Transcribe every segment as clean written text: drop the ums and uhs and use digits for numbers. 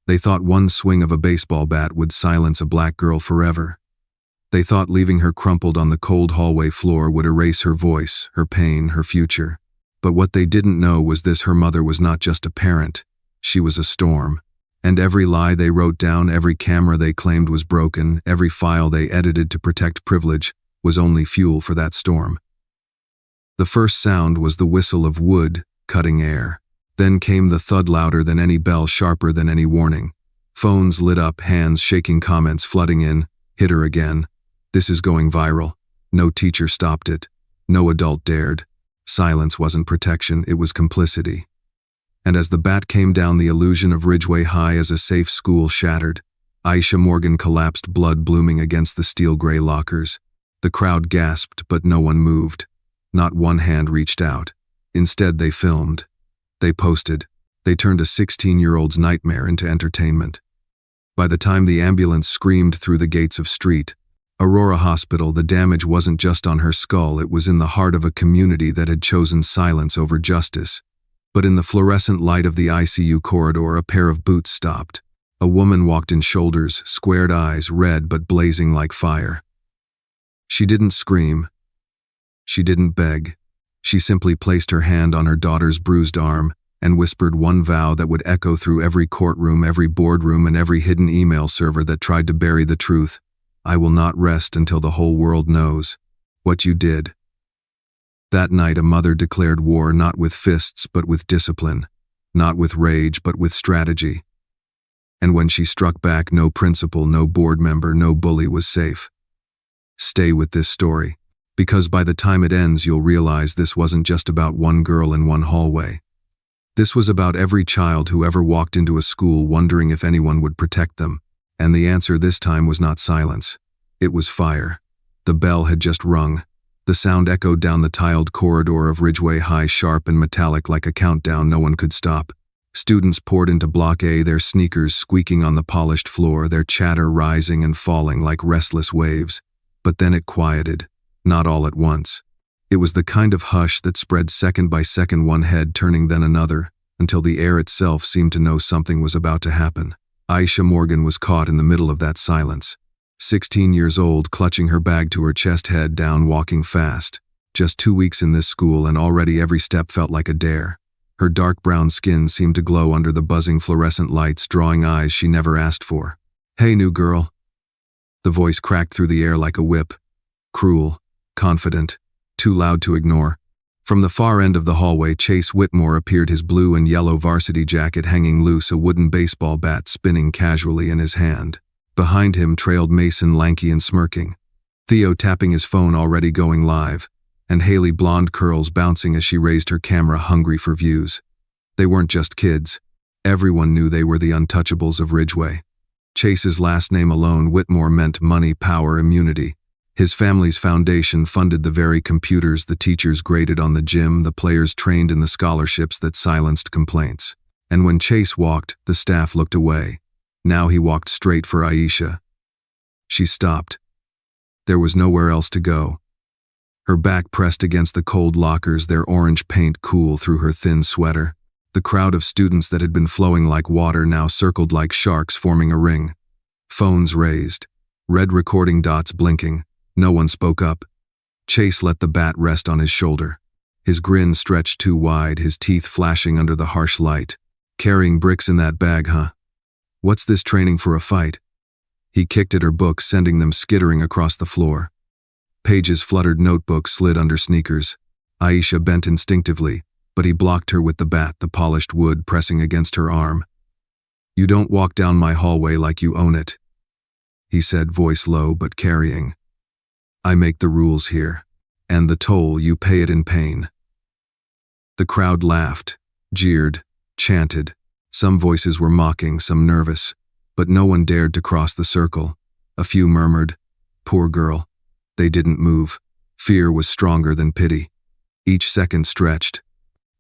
They thought one swing of a baseball bat would silence a black girl forever. They thought leaving her crumpled on the cold hallway floor would erase her voice, her pain, her future. But what they didn't know was this: her mother was not just a parent, she was a storm. And every lie they wrote down, every camera they claimed was broken, every file they edited to protect privilege, was only fuel for that storm. The first sound was the whistle of wood cutting air. Then came the thud, louder than any bell, sharper than any warning. Phones lit up, hands shaking, comments flooding in. Hit her again. This is going viral. No teacher stopped it. No adult dared. Silence wasn't protection, it was complicity. And as the bat came down, the illusion of Ridgeway High as a safe school shattered. Aisha Morgan collapsed, blood blooming against the steel-gray lockers. The crowd gasped, but no one moved. Not one hand reached out. Instead, they filmed. They posted. They turned a 16-year-old's nightmare into entertainment. By the time the ambulance screamed through the gates of Street Aurora Hospital, the damage wasn't just on her skull, it was in the heart of a community that had chosen silence over justice. But in the fluorescent light of the ICU corridor, a pair of boots stopped. A woman walked in, shoulders, squared eyes, red but blazing like fire. She didn't scream. She didn't beg. She simply placed her hand on her daughter's bruised arm and whispered one vow that would echo through every courtroom, every boardroom, and every hidden email server that tried to bury the truth. I will not rest until the whole world knows what you did. That night, a mother declared war, not with fists but with discipline, not with rage but with strategy. And when she struck back, no principal, no board member, no bully was safe. Stay with this story, because by the time it ends, you'll realize this wasn't just about one girl in one hallway. This was about every child who ever walked into a school wondering if anyone would protect them. And the answer this time was not silence. It was fire. The bell had just rung. The sound echoed down the tiled corridor of Ridgeway High, sharp and metallic like a countdown no one could stop. Students poured into Block A, their sneakers squeaking on the polished floor, their chatter rising and falling like restless waves. But then it quieted, not all at once. It was the kind of hush that spread second by second, one head turning then another, until the air itself seemed to know something was about to happen. Aisha Morgan was caught in the middle of that silence. 16 years old, clutching her bag to her chest, head down, walking fast. Just 2 weeks in this school and already every step felt like a dare. Her dark brown skin seemed to glow under the buzzing fluorescent lights, drawing eyes she never asked for. "Hey, new girl." The voice cracked through the air like a whip. Cruel, confident, too loud to ignore. From the far end of the hallway, Chase Whitmore appeared, his blue and yellow varsity jacket hanging loose, a wooden baseball bat spinning casually in his hand. Behind him trailed Mason, lanky and smirking. Theo tapping his phone, already going live. And Haley, blonde curls bouncing as she raised her camera, hungry for views. They weren't just kids. Everyone knew they were the untouchables of Ridgeway. Chase's last name alone, Whitmore, meant money, power, immunity. His family's foundation funded the very computers the teachers graded on, the gym the players trained in, the scholarships that silenced complaints. And when Chase walked, the staff looked away. Now he walked straight for Aisha. She stopped. There was nowhere else to go. Her back pressed against the cold lockers, their orange paint cool through her thin sweater. The crowd of students that had been flowing like water now circled like sharks, forming a ring. Phones raised. Red recording dots blinking. No one spoke up. Chase let the bat rest on his shoulder. His grin stretched too wide, his teeth flashing under the harsh light. "Carrying bricks in that bag, huh? What's this, training for a fight?" He kicked at her books, sending them skittering across the floor. Pages fluttered, notebooks slid under sneakers. Aisha bent instinctively, but he blocked her with the bat, the polished wood pressing against her arm. "You don't walk down my hallway like you own it," he said, voice low but carrying. "I make the rules here, and the toll, you pay it in pain." The crowd laughed, jeered, chanted. Some voices were mocking, some nervous, but no one dared to cross the circle. A few murmured, "Poor girl." They didn't move. Fear was stronger than pity. Each second stretched.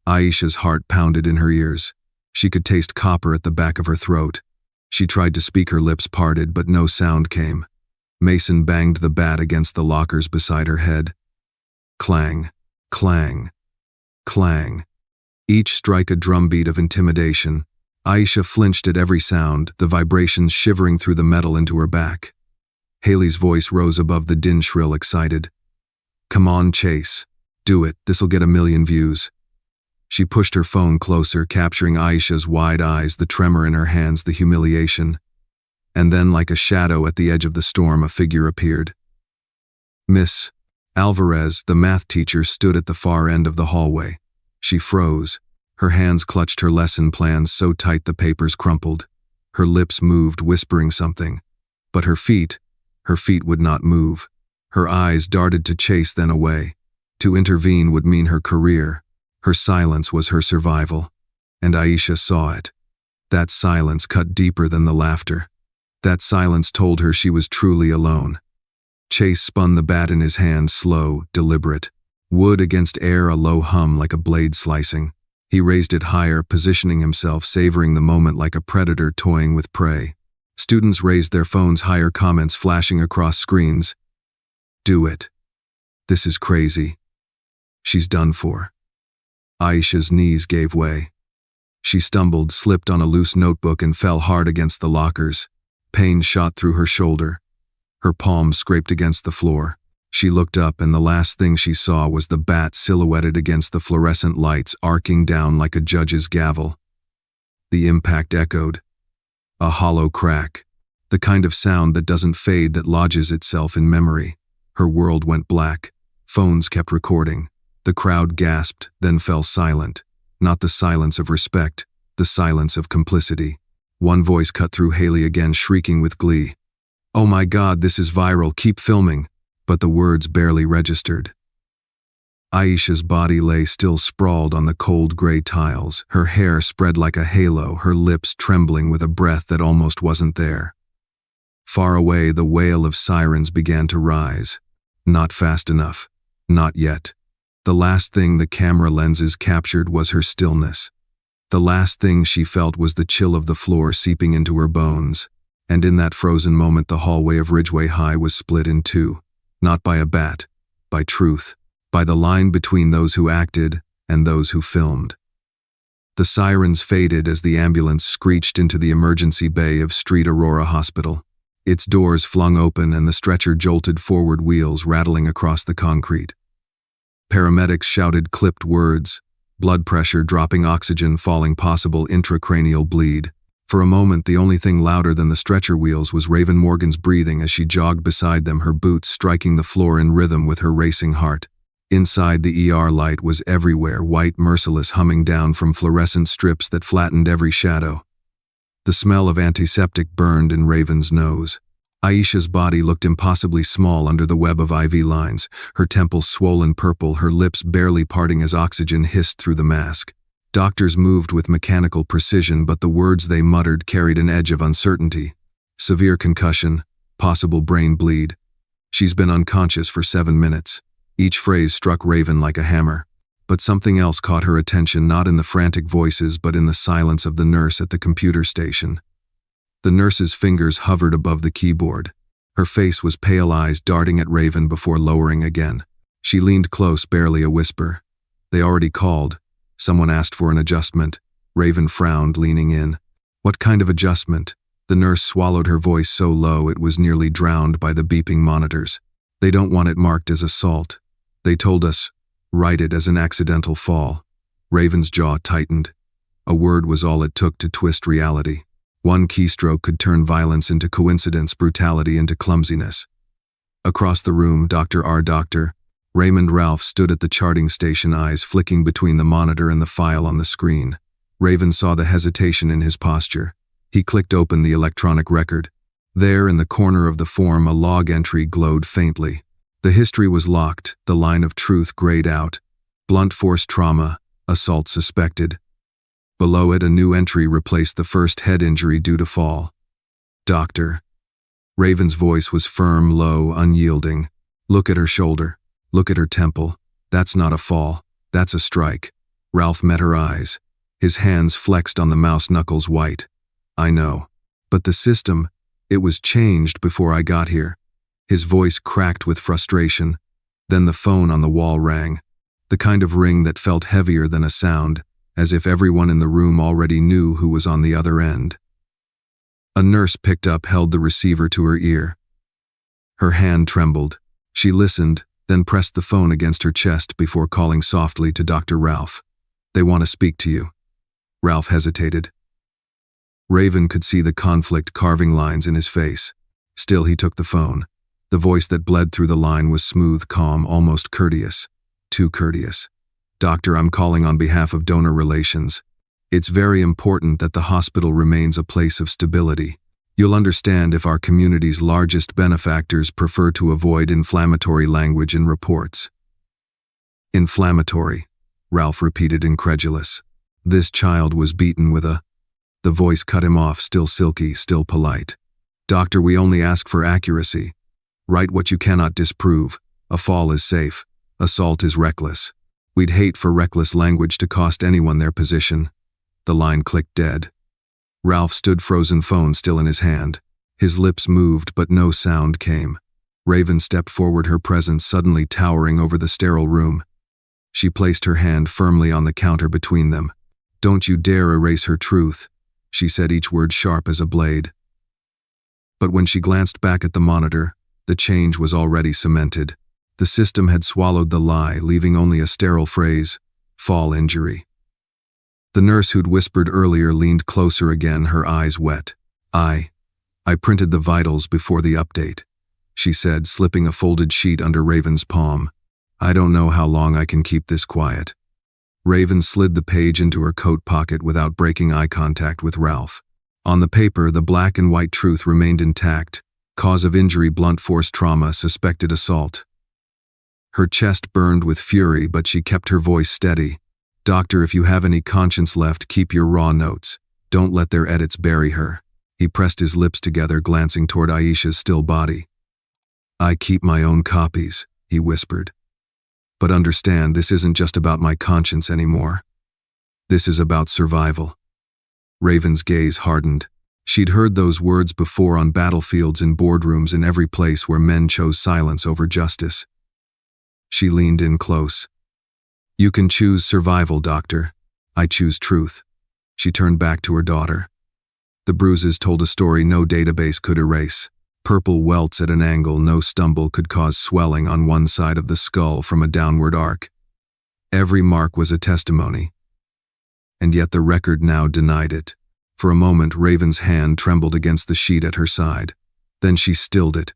Aisha's heart pounded in her ears. She could taste copper at the back of her throat. She tried to speak, her lips parted, but no sound came. Mason banged the bat against the lockers beside her head. Clang, clang, clang. Each strike a drumbeat of intimidation. Aisha flinched at every sound, the vibrations shivering through the metal into her back. Haley's voice rose above the din, shrill, excited. "Come on, Chase. Do it, this'll get 1,000,000 views." She pushed her phone closer, capturing Aisha's wide eyes, the tremor in her hands, the humiliation. And then, like a shadow at the edge of the storm, a figure appeared. Miss Alvarez, the math teacher, stood at the far end of the hallway. She froze. Her hands clutched her lesson plans so tight the papers crumpled. Her lips moved, whispering something. But her feet would not move. Her eyes darted to Chase, then away. To intervene would mean her career. Her silence was her survival. And Aisha saw it. That silence cut deeper than the laughter. That silence told her she was truly alone. Chase spun the bat in his hand, slow, deliberate. Wood against air, a low hum like a blade slicing. He raised it higher, positioning himself, savoring the moment like a predator toying with prey. Students raised their phones higher, comments flashing across screens. "Do it. This is crazy. She's done for." Aisha's knees gave way. She stumbled, slipped on a loose notebook, and fell hard against the lockers. Pain shot through her shoulder. Her palms scraped against the floor. She looked up, and the last thing she saw was the bat silhouetted against the fluorescent lights, arcing down like a judge's gavel. The impact echoed. A hollow crack. The kind of sound that doesn't fade, that lodges itself in memory. Her world went black. Phones kept recording. The crowd gasped, then fell silent. Not the silence of respect, the silence of complicity. One voice cut through Haley again, shrieking with glee. "Oh my God, this is viral, keep filming." But the words barely registered. Aisha's body lay still, sprawled on the cold gray tiles, her hair spread like a halo, her lips trembling with a breath that almost wasn't there. Far away, the wail of sirens began to rise. Not fast enough. Not yet. The last thing the camera lenses captured was her stillness. The last thing she felt was the chill of the floor seeping into her bones. And in that frozen moment, the hallway of Ridgeway High was split in two. Not by a bat, by truth, by the line between those who acted and those who filmed. The sirens faded as the ambulance screeched into the emergency bay of Street Aurora Hospital. Its doors flung open and the stretcher jolted forward, wheels rattling across the concrete. Paramedics shouted clipped words, blood pressure dropping, oxygen falling, possible intracranial bleed. For a moment, the only thing louder than the stretcher wheels was Raven Morgan's breathing as she jogged beside them, her boots striking the floor in rhythm with her racing heart. Inside, the ER light was everywhere, white, merciless, humming down from fluorescent strips that flattened every shadow. The smell of antiseptic burned in Raven's nose. Aisha's body looked impossibly small under the web of IV lines, her temples swollen purple, her lips barely parting as oxygen hissed through the mask. Doctors moved with mechanical precision, but the words they muttered carried an edge of uncertainty. Severe concussion, possible brain bleed. She's been unconscious for 7 minutes. Each phrase struck Raven like a hammer. But something else caught her attention, not in the frantic voices but in the silence of the nurse at the computer station. The nurse's fingers hovered above the keyboard. Her face was pale, eyes darting at Raven before lowering again. She leaned close, barely a whisper. "They already called. Someone asked for an adjustment." Raven frowned, leaning in. "What kind of adjustment?" The nurse swallowed, her voice so low it was nearly drowned by the beeping monitors. "They don't want it marked as assault. They told us, write it as an accidental fall." Raven's jaw tightened. A word was all it took to twist reality. One keystroke could turn violence into coincidence, brutality into clumsiness. Across the room, Dr. Raymond Ralph stood at the charting station, eyes flicking between the monitor and the file on the screen. Raven saw the hesitation in his posture. He clicked open the electronic record. There, in the corner of the form, a log entry glowed faintly. The history was locked, the line of truth grayed out. Blunt force trauma, assault suspected. Below it, a new entry replaced the first, head injury due to fall. "Doctor." Raven's voice was firm, low, unyielding. "Look at her shoulder. Look at her temple. That's not a fall. That's a strike." Ralph met her eyes. His hands flexed on the mouse knuckles, white. "I know. But the system, it was changed before I got here." His voice cracked with frustration. Then the phone on the wall rang. The kind of ring that felt heavier than a sound, as if everyone in the room already knew who was on the other end. A nurse picked up, held the receiver to her ear. Her hand trembled. She listened, then pressed the phone against her chest before calling softly to Dr. Ralph. "They want to speak to you." Ralph hesitated. Raven could see the conflict carving lines in his face. Still, he took the phone. The voice that bled through the line was smooth, calm, almost courteous. Too courteous. "Doctor, I'm calling on behalf of donor relations. It's very important that the hospital remains a place of stability. You'll understand if our community's largest benefactors prefer to avoid inflammatory language in reports." "Inflammatory," Ralph repeated, incredulous. This child was beaten with a... The voice cut him off, still silky, still polite. "Doctor, we only ask for accuracy. Write what you cannot disprove. A fall is safe. Assault is reckless. We'd hate for reckless language to cost anyone their position." The line clicked dead. Ralph stood, frozen phone still in his hand. His lips moved, but no sound came. Raven stepped forward, her presence suddenly towering over the sterile room. She placed her hand firmly on the counter between them. "Don't you dare erase her truth," she said, each word sharp as a blade. But when she glanced back at the monitor, the change was already cemented. The system had swallowed the lie, leaving only a sterile phrase: fall injury. The nurse who'd whispered earlier leaned closer again, her eyes wet. I printed the vitals before the update," she said, slipping a folded sheet under Raven's palm. "I don't know how long I can keep this quiet." Raven slid the page into her coat pocket without breaking eye contact with Ralph. On the paper, the black and white truth remained intact. Cause of injury: blunt force trauma, suspected assault. Her chest burned with fury, but she kept her voice steady. "Doctor, if you have any conscience left, keep your raw notes. Don't let their edits bury her." He pressed his lips together, glancing toward Aisha's still body. "I keep my own copies," he whispered. "But understand, this isn't just about my conscience anymore. This is about survival." Raven's gaze hardened. She'd heard those words before, on battlefields, in boardrooms, in every place where men chose silence over justice. She leaned in close. "You can choose survival, doctor. I choose truth." She turned back to her daughter. The bruises told a story no database could erase. Purple welts at an angle no stumble could cause, swelling on one side of the skull from a downward arc. Every mark was a testimony. And yet the record now denied it. For a moment, Raven's hand trembled against the sheet at her side. Then she stilled it.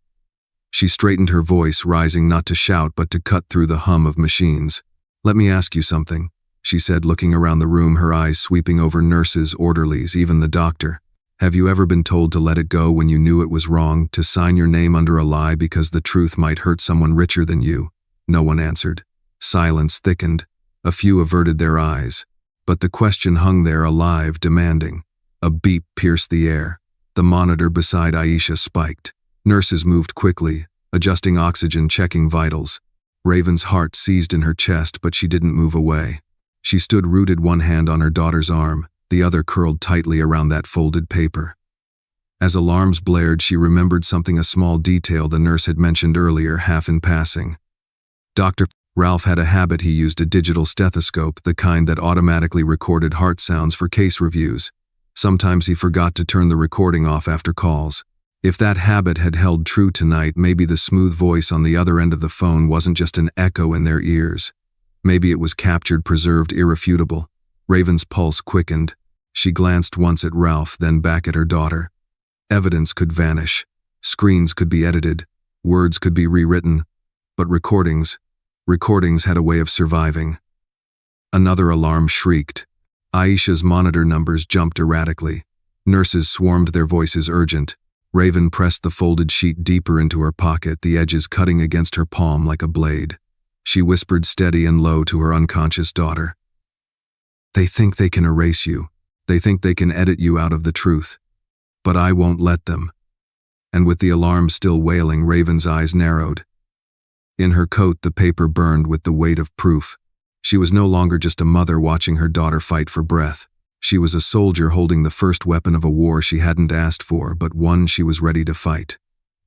She straightened her voice, rising not to shout but to cut through the hum of machines. "Let me ask you something," she said, looking around the room, her eyes sweeping over nurses, orderlies, even the doctor. "Have you ever been told to let it go when you knew it was wrong, to sign your name under a lie because the truth might hurt someone richer than you?" No one answered. Silence thickened. A few averted their eyes. But the question hung there, alive, demanding. A beep pierced the air. The monitor beside Aisha spiked. Nurses moved quickly, adjusting oxygen, checking vitals. Raven's heart seized in her chest, but she didn't move away. She stood rooted, one hand on her daughter's arm, the other curled tightly around that folded paper. As alarms blared, she remembered something, a small detail the nurse had mentioned earlier, half in passing. Dr. Ralph had a habit. He used a digital stethoscope, the kind that automatically recorded heart sounds for case reviews. Sometimes he forgot to turn the recording off after calls. If that habit had held true tonight, maybe the smooth voice on the other end of the phone wasn't just an echo in their ears. Maybe it was captured, preserved, irrefutable. Raven's pulse quickened. She glanced once at Ralph, then back at her daughter. Evidence could vanish. Screens could be edited. Words could be rewritten. But recordings had a way of surviving. Another alarm shrieked. Aisha's monitor numbers jumped erratically. Nurses swarmed, their voices urgent. Raven pressed the folded sheet deeper into her pocket, the edges cutting against her palm like a blade. She whispered steady and low to her unconscious daughter. "They think they can erase you. They think they can edit you out of the truth. But I won't let them." And with the alarm still wailing, Raven's eyes narrowed. In her coat, the paper burned with the weight of proof. She was no longer just a mother watching her daughter fight for breath. She was a soldier holding the first weapon of a war she hadn't asked for, but one she was ready to fight.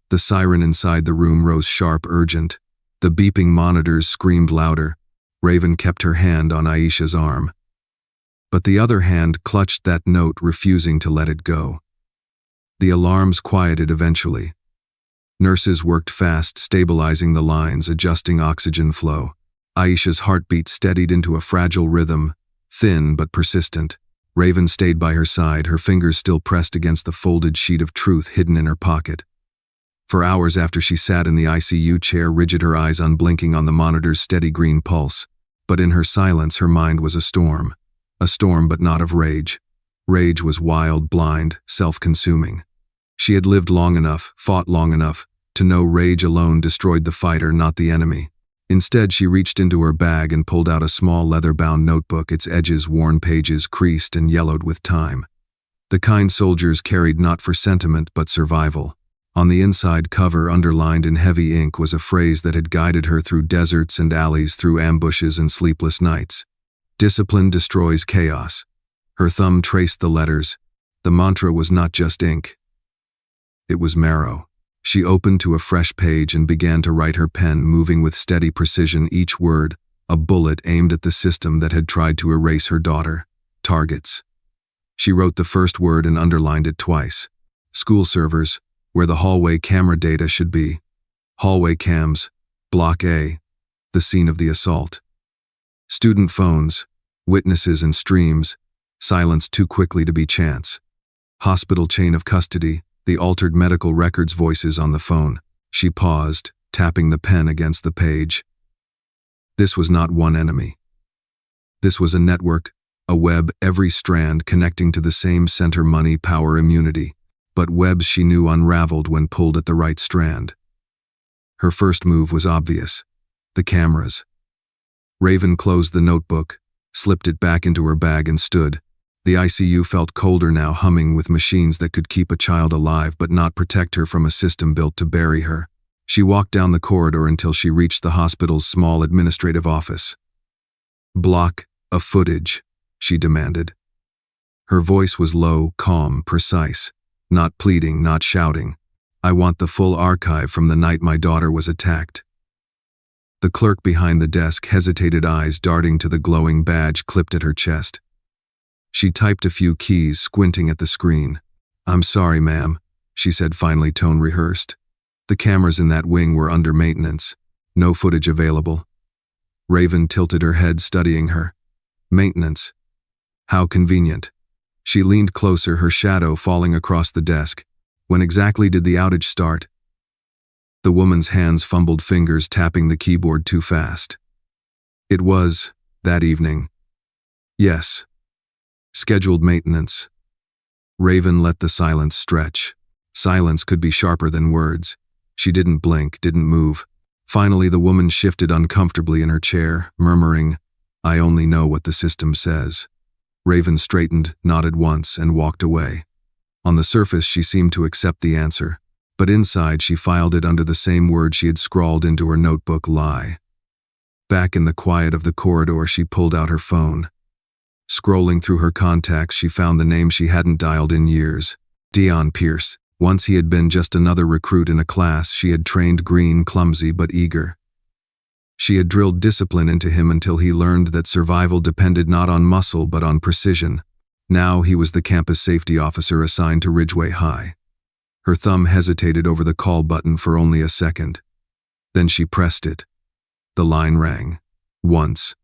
The siren inside the room rose sharp, urgent. The beeping monitors screamed louder. Raven kept her hand on Aisha's arm. but the other hand clutched that note, refusing to let it go. The alarms quieted eventually. Nurses worked fast, stabilizing the lines, adjusting oxygen flow. Aisha's heartbeat steadied into a fragile rhythm, thin but persistent. Raven stayed by her side, her fingers still pressed against the folded sheet of truth hidden in her pocket. For hours after she sat in the ICU chair, rigid, her eyes unblinking on the monitor's steady green pulse. But in her silence, her mind was a storm. A storm, but not of rage. Rage was wild, blind, self-consuming. She had lived long enough, fought long enough, to know rage alone destroyed the fighter, not the enemy. Instead, she reached into her bag and pulled out a small leather-bound notebook, its edges worn, pages creased and yellowed with time. The kind soldiers carried, not for sentiment but survival. On the inside cover, underlined in heavy ink, was a phrase that had guided her through deserts and alleys, through ambushes and sleepless nights. Discipline destroys chaos. Her thumb traced the letters. The mantra was not just ink. It was marrow. She opened to a fresh page and began to write, her pen moving with steady precision, each word a bullet aimed at the system that had tried to erase her daughter. Targets. She wrote the first word and underlined it twice. School servers, where the hallway camera data should be. Hallway cams, Block A, the scene of the assault. Student phones, witnesses and streams, silenced too quickly to be chance. Hospital chain of custody, the altered medical records, voices on the phone. She paused, tapping the pen against the page. This was not one enemy. This was a network, a web, every strand connecting to the same center: money, power, immunity. But webs she knew unraveled when pulled at the right strand. Her first move was obvious. The cameras. Raven closed the notebook, slipped it back into her bag and stood. The ICU felt colder now, humming with machines that could keep a child alive but not protect her from a system built to bury her. She walked down the corridor until she reached the hospital's small administrative office. "Block of footage," she demanded. Her voice was low, calm, precise. Not pleading, not shouting. "I want the full archive from the night my daughter was attacked." The clerk behind the desk hesitated, eyes darting to the glowing badge clipped at her chest. She typed a few keys, squinting at the screen. "I'm sorry, ma'am," she said finally, tone rehearsed. "The cameras in that wing were under maintenance. No footage available." Raven tilted her head, studying her. Maintenance. How convenient. She leaned closer, her shadow falling across the desk. When exactly did the outage start? The woman's hands fumbled, fingers tapping the keyboard too fast. "It was that evening." "Yes. Scheduled maintenance." Raven let the silence stretch. Silence could be sharper than words. She didn't blink, didn't move. Finally, the woman shifted uncomfortably in her chair, murmuring, "I only know what the system says." Raven straightened, nodded once, and walked away. On the surface, she seemed to accept the answer, but inside she filed it under the same word she had scrawled into her notebook: lie. Back in the quiet of the corridor, she pulled out her phone. Scrolling through her contacts, she found the name she hadn't dialed in years: Dion Pierce. Once he had been just another recruit in a class she had trained, green, clumsy but eager. She had drilled discipline into him until he learned that survival depended not on muscle but on precision. Now he was the campus safety officer assigned to Ridgeway High. Her thumb hesitated over the call button for only a second. Then she pressed it. The line rang. Once.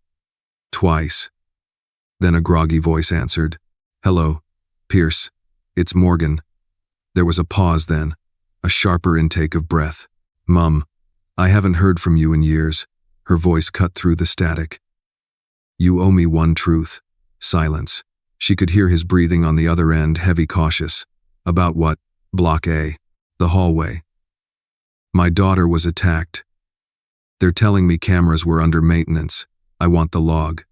Twice. Then a groggy voice answered. "Hello, Pierce. It's Morgan." There was a pause then, a sharper intake of breath. "Mum, I haven't heard from you in years." Her voice cut through the static. "You owe me one truth." Silence. She could hear his breathing on the other end, heavy, cautious. "About what?" "Block A. The hallway. My daughter was attacked. They're telling me cameras were under maintenance. I want the log."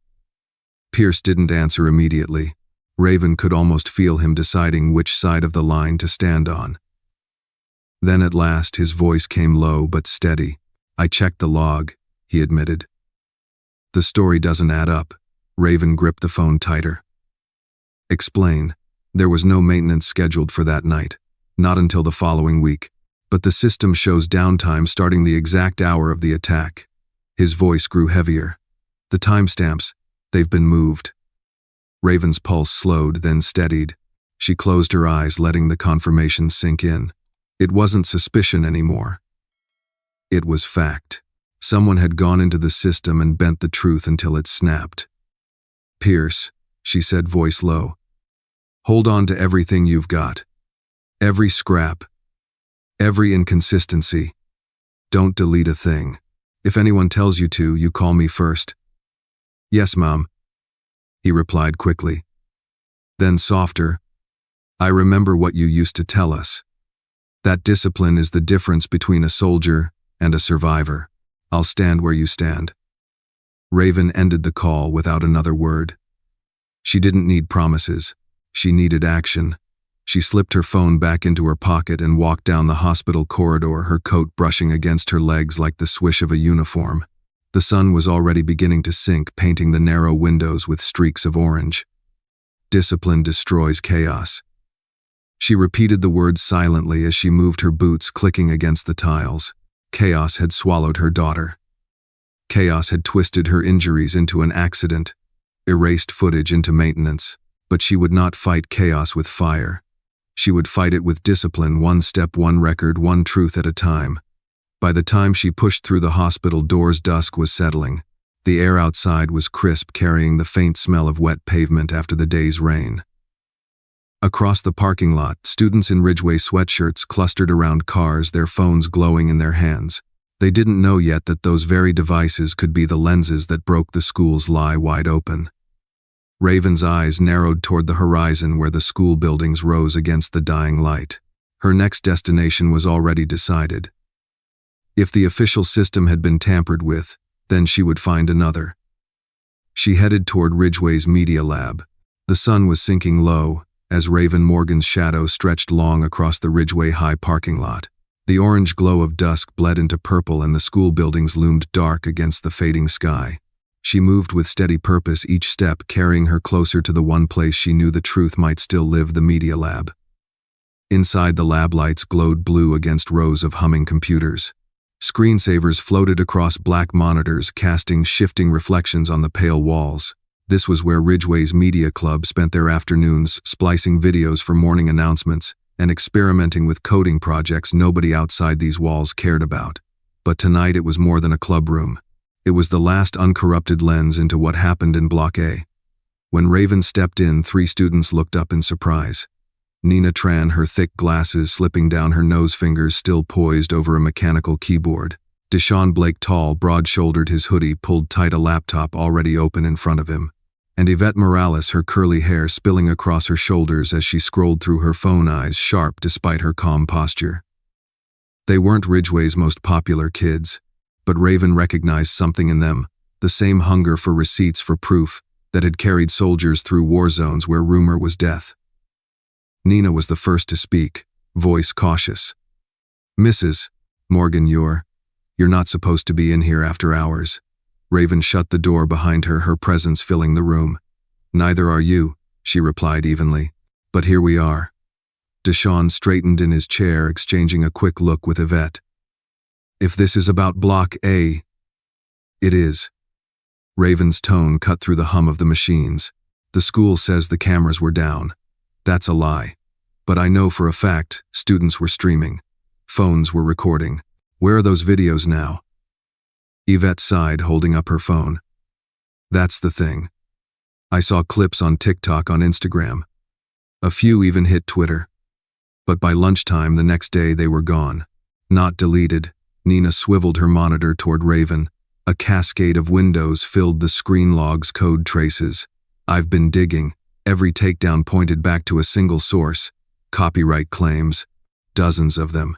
Pierce didn't answer immediately. Raven could almost feel him deciding which side of the line to stand on. Then at last his voice came low but steady. "I checked the log," he admitted. "The story doesn't add up." Raven gripped the phone tighter. "Explain." "There was no maintenance scheduled for that night. Not until the following week. But the system shows downtime starting the exact hour of the attack." His voice grew heavier. "The timestamps, they've been moved." Raven's pulse slowed, then steadied. She closed her eyes, letting the confirmation sink in. It wasn't suspicion anymore. It was fact. Someone had gone into the system and bent the truth until it snapped. "Pierce," she said, voice low. "Hold on to everything you've got. Every scrap. Every inconsistency. Don't delete a thing. If anyone tells you to, you call me first." "Yes, Mom," he replied quickly. Then softer, "I remember what you used to tell us. That discipline is the difference between a soldier and a survivor. I'll stand where you stand." Raven ended the call without another word. She didn't need promises. She needed action. She slipped her phone back into her pocket and walked down the hospital corridor, her coat brushing against her legs like the swish of a uniform. The sun was already beginning to sink, painting the narrow windows with streaks of orange. Discipline destroys chaos. She repeated the words silently as she moved her boots, clicking against the tiles. Chaos had swallowed her daughter. Chaos had twisted her injuries into an accident, erased footage into maintenance. But she would not fight chaos with fire. She would fight it with discipline, one step, one record, one truth at a time. By the time she pushed through the hospital doors, dusk was settling. The air outside was crisp, carrying the faint smell of wet pavement after the day's rain. Across the parking lot, students in Ridgeway sweatshirts clustered around cars, their phones glowing in their hands. They didn't know yet that those very devices could be the lenses that broke the school's lie wide open. Raven's eyes narrowed toward the horizon where the school buildings rose against the dying light. Her next destination was already decided. If the official system had been tampered with, then she would find another. She headed toward Ridgeway's media lab. The sun was sinking low, as Raven Morgan's shadow stretched long across the Ridgeway High parking lot. The orange glow of dusk bled into purple and the school buildings loomed dark against the fading sky. She moved with steady purpose, each step carrying her closer to the one place she knew the truth might still live, the media lab. Inside, the lab lights glowed blue against rows of humming computers. Screensavers floated across black monitors, casting shifting reflections on the pale walls. This was where Ridgeway's media club spent their afternoons, splicing videos for morning announcements and experimenting with coding projects nobody outside these walls cared about. But tonight it was more than a club room. It was the last uncorrupted lens into what happened in Block A. When Raven stepped in, 3 students looked up in surprise. Nina Tran, her thick glasses slipping down her nose fingers, still poised over a mechanical keyboard. Deshaun Blake, tall, broad-shouldered, his hoodie pulled tight, a laptop already open in front of him. And Yvette Morales, her curly hair spilling across her shoulders as she scrolled through her phone, eyes sharp despite her calm posture. They weren't Ridgeway's most popular kids, but Raven recognized something in them, the same hunger for receipts, for proof, that had carried soldiers through war zones where rumor was death. Nina was the first to speak, voice cautious. "Mrs. Morgan, you're not supposed to be in here after hours." Raven shut the door behind her, her presence filling the room. "Neither are you," she replied evenly. "But here we are." Deshaun straightened in his chair, exchanging a quick look with Yvette. "If this is about Block A..." "It is." Raven's tone cut through the hum of the machines. "The school says the cameras were down. That's a lie. But I know for a fact students were streaming. Phones were recording. Where are those videos now?" Yvette sighed, holding up her phone. "That's the thing. I saw clips on TikTok, on Instagram. A few even hit Twitter. But by lunchtime the next day they were gone. Not deleted." Nina swiveled her monitor toward Raven. A cascade of windows filled the screen, logs, code traces. "I've been digging." Every takedown pointed back to a single source. Copyright claims. Dozens of them.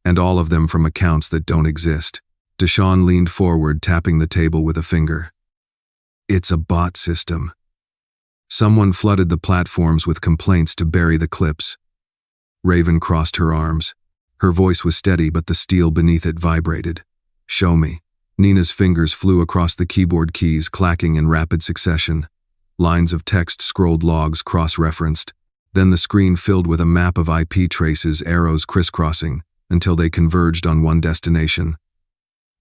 And all of them from accounts that don't exist. Deshaun leaned forward, tapping the table with a finger. "It's a bot system. Someone flooded the platforms with complaints to bury the clips." Raven crossed her arms. Her voice was steady, but the steel beneath it vibrated. "Show me." Nina's fingers flew across the keyboard keys, clacking in rapid succession. Lines of text scrolled, logs cross-referenced. Then the screen filled with a map of IP traces, arrows crisscrossing, until they converged on one destination.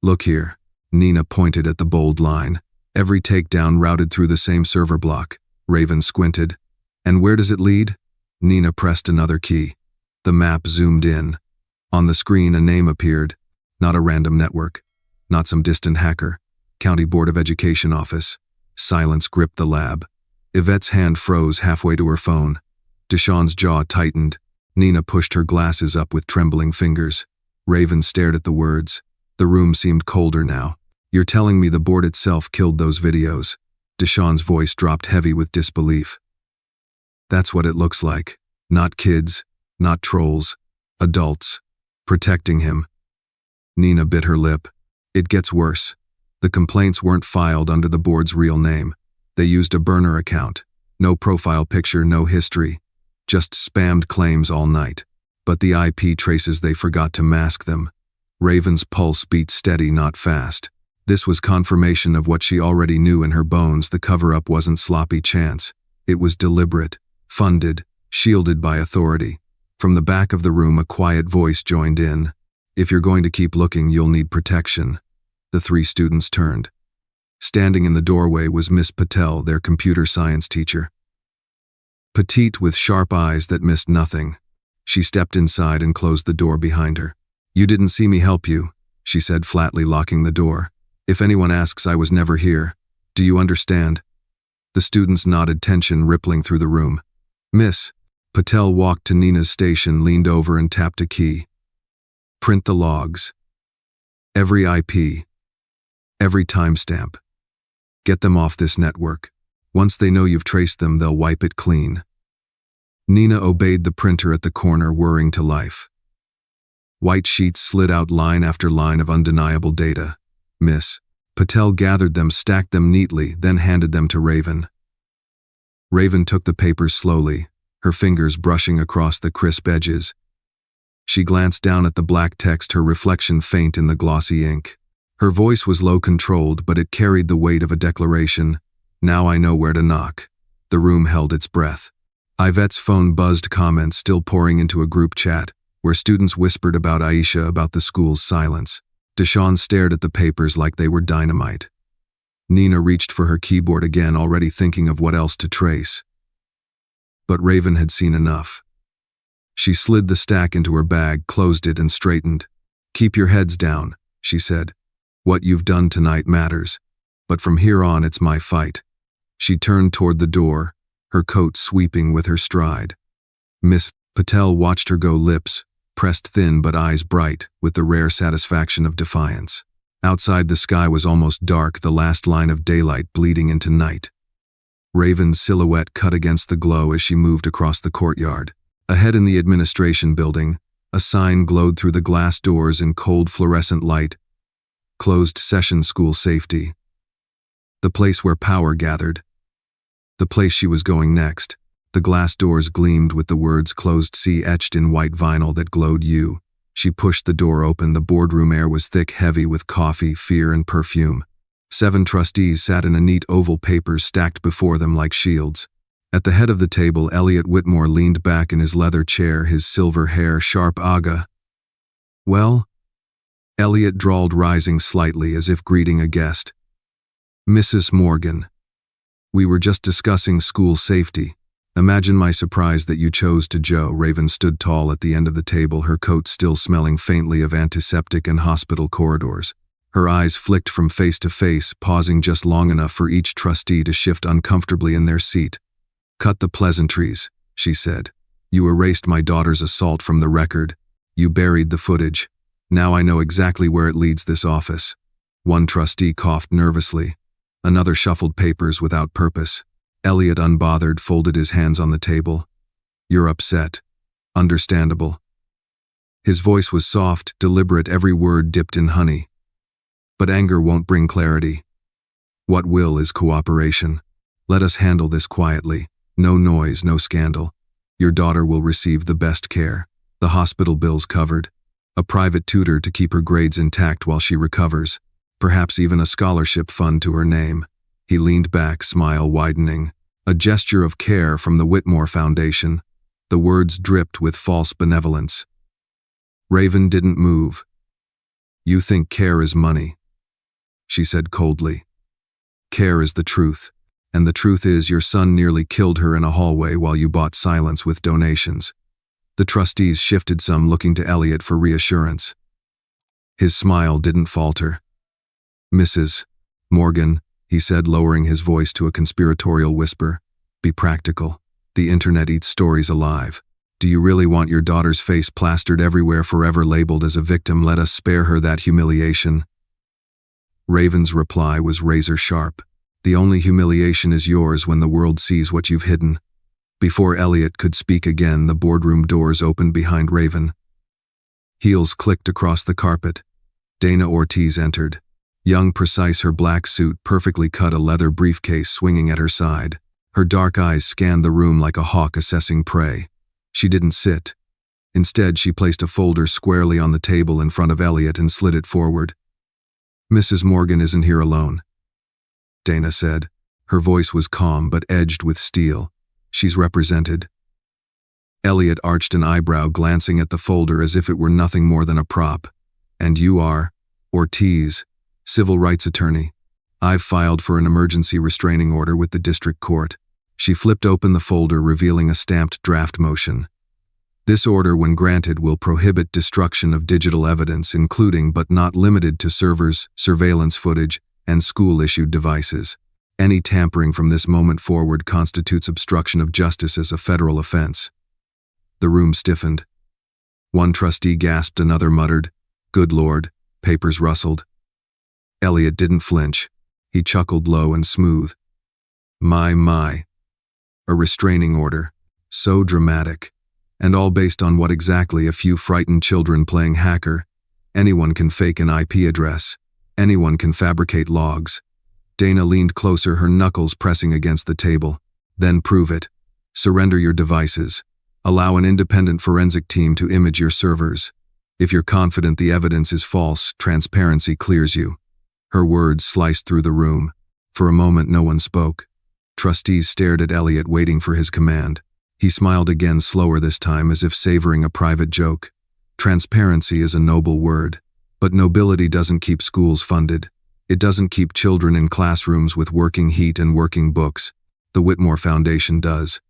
"Look here." Nina pointed at the bold line. Every takedown routed through the same server block. Raven squinted. And where does it lead? Nina pressed another key. The map zoomed in. On the screen, a name appeared. Not a random network. Not some distant hacker. County Board of Education office. Silence gripped the lab. Yvette's hand froze halfway to her phone. Deshawn's jaw tightened. Nina pushed her glasses up with trembling fingers. Raven stared at the words. The room seemed colder now. You're telling me the board itself killed those videos? Deshawn's voice dropped heavy with disbelief. That's what it looks like. Not kids, not trolls, adults. Protecting him. Nina bit her lip. It gets worse. The complaints weren't filed under the board's real name. They used a burner account. No profile picture, no history. Just spammed claims all night. But the IP traces, they forgot to mask them. Raven's pulse beat steady, not fast. This was confirmation of what she already knew in her bones. The cover-up wasn't sloppy chance. It was deliberate, funded, shielded by authority. From the back of the room, a quiet voice joined in. If you're going to keep looking, you'll need protection. The three students turned. Standing in the doorway was Miss Patel, their computer science teacher. Petite with sharp eyes that missed nothing. She stepped inside and closed the door behind her. You didn't see me help you, she said flatly, locking the door. If anyone asks, I was never here. Do you understand? The students nodded, tension rippling through the room. Miss. Patel walked to Nina's station, leaned over and tapped a key. Print the logs. Every IP. Every timestamp. Get them off this network. Once they know you've traced them, they'll wipe it clean. Nina obeyed the printer at the corner, whirring to life. White sheets slid out line after line of undeniable data. Miss. Patel gathered them, stacked them neatly, then handed them to Raven. Raven took the papers slowly, her fingers brushing across the crisp edges. She glanced down at the black text, her reflection faint in the glossy ink. Her voice was low, controlled, but it carried the weight of a declaration. Now I know where to knock. The room held its breath. Yvette's phone buzzed, comments still pouring into a group chat, where students whispered about Aisha, about the school's silence. Deshawn stared at the papers like they were dynamite. Nina reached for her keyboard again, already thinking of what else to trace. But Raven had seen enough. She slid the stack into her bag, closed it, and straightened. Keep your heads down, she said. What you've done tonight matters. But from here on, it's my fight. She turned toward the door, her coat sweeping with her stride. Miss Patel watched her go, lips pressed thin but eyes bright, with the rare satisfaction of defiance. Outside, the sky was almost dark, the last line of daylight bleeding into night. Raven's silhouette cut against the glow as she moved across the courtyard. Ahead in the administration building, a sign glowed through the glass doors in cold fluorescent light. Closed session, school safety. The place where power gathered. The place she was going next. The glass doors gleamed with the words closed C etched in white vinyl that glowed U. She pushed the door open. The boardroom air was thick, heavy with coffee, fear, and perfume. 7 trustees sat in a neat oval, papers stacked before them like shields. At the head of the table, Elliot Whitmore leaned back in his leather chair, his silver hair sharp. Aga. Well? Elliot drawled, rising slightly as if greeting a guest. Mrs. Morgan. We were just discussing school safety. Imagine my surprise that you chose to Joe. Raven stood tall at the end of the table, her coat still smelling faintly of antiseptic and hospital corridors. Her eyes flicked from face to face, pausing just long enough for each trustee to shift uncomfortably in their seat. Cut the pleasantries, she said. You erased my daughter's assault from the record. You buried the footage. Now I know exactly where it leads, this office. One trustee coughed nervously. Another shuffled papers without purpose. Elliot, unbothered, folded his hands on the table. You're upset. Understandable. His voice was soft, deliberate, every word dipped in honey. But anger won't bring clarity. What will is cooperation. Let us handle this quietly. No noise, no scandal. Your daughter will receive the best care. The hospital bills covered. A private tutor to keep her grades intact while she recovers. Perhaps even a scholarship fund to her name. He leaned back, smile widening. A gesture of care from the Whitmore Foundation. The words dripped with false benevolence. Raven didn't move. You think care is money, she said coldly. Care is the truth. And the truth is, your son nearly killed her in a hallway while you bought silence with donations." The trustees shifted some, looking to Elliot for reassurance. His smile didn't falter. "Mrs. Morgan," he said, lowering his voice to a conspiratorial whisper, "be practical. The internet eats stories alive. Do you really want your daughter's face plastered everywhere, forever labeled as a victim? Let us spare her that humiliation." Raven's reply was razor sharp. "The only humiliation is yours when the world sees what you've hidden." Before Elliot could speak again, the boardroom doors opened behind Raven. Heels clicked across the carpet. Dana Ortiz entered. Young, precise, her black suit perfectly cut, a leather briefcase swinging at her side. Her dark eyes scanned the room like a hawk assessing prey. She didn't sit. Instead, she placed a folder squarely on the table in front of Elliot and slid it forward. "Mrs. Morgan isn't here alone," Dana said. Her voice was calm but edged with steel. "She's represented." Elliot arched an eyebrow, glancing at the folder as if it were nothing more than a prop. "And you are?" "Ortiz, civil rights attorney. I've filed for an emergency restraining order with the district court." She flipped open the folder, revealing a stamped draft motion. "This order, when granted, will prohibit destruction of digital evidence, including but not limited to servers, surveillance footage, and school-issued devices. Any tampering from this moment forward constitutes obstruction of justice as a federal offense." The room stiffened. One trustee gasped, another muttered, "Good Lord." Papers rustled. Elliot didn't flinch. He chuckled low and smooth. My. A restraining order. So dramatic. And all based on what exactly? A few frightened children playing hacker. Anyone can fake an IP address. Anyone can fabricate logs. Dana leaned closer, her knuckles pressing against the table. "Then prove it. Surrender your devices. Allow an independent forensic team to image your servers. If you're confident the evidence is false, transparency clears you." Her words sliced through the room. For a moment, no one spoke. Trustees stared at Elliot, waiting for his command. He smiled again, slower this time, as if savoring a private joke. "Transparency is a noble word. But nobility doesn't keep schools funded. It doesn't keep children in classrooms with working heat and working books. The Whitmore Foundation does.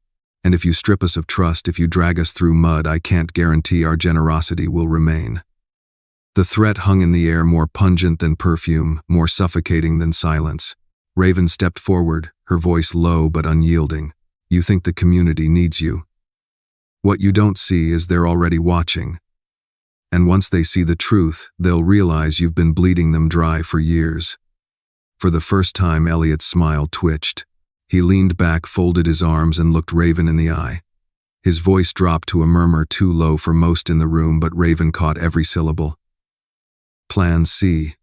And if you strip us of trust, if you drag us through mud, I can't guarantee our generosity will remain." The threat hung in the air, more pungent than perfume, more suffocating than silence. Raven stepped forward, her voice low but unyielding. "You think the community needs you. What you don't see is they're already watching. And once they see the truth, they'll realize you've been bleeding them dry for years." For the first time, Elliot's smile twitched. He leaned back, folded his arms, and looked Raven in the eye. His voice dropped to a murmur too low for most in the room, but Raven caught every syllable. "Plan C,"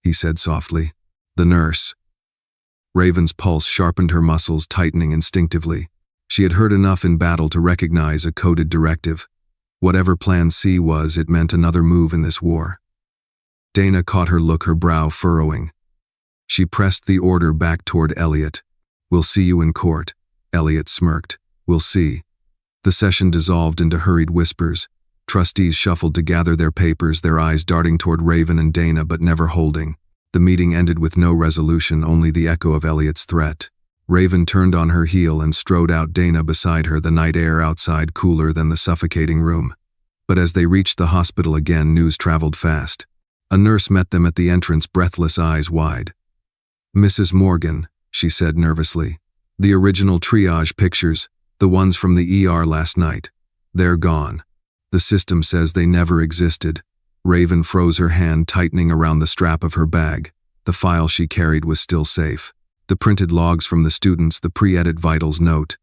he said softly. "The nurse." Raven's pulse sharpened, her muscles tightening instinctively. She had heard enough in battle to recognize a coded directive. Whatever Plan C was, it meant another move in this war. Dana caught her look, her brow furrowing. She pressed the order back toward Elliot. "We'll see you in court." Elliot smirked. "We'll see." The session dissolved into hurried whispers. Trustees shuffled to gather their papers, their eyes darting toward Raven and Dana but never holding. The meeting ended with no resolution, only the echo of Elliot's threat. Raven turned on her heel and strode out, Dana beside her, the night air outside cooler than the suffocating room. But as they reached the hospital again, news traveled fast. A nurse met them at the entrance, breathless, eyes wide. "Mrs. Morgan," she said nervously. "The original triage pictures, the ones from the ER last night, they're gone. The system says they never existed." Raven froze, her hand tightening around the strap of her bag. The file she carried was still safe. The printed logs from the students, the pre-edit vitals note.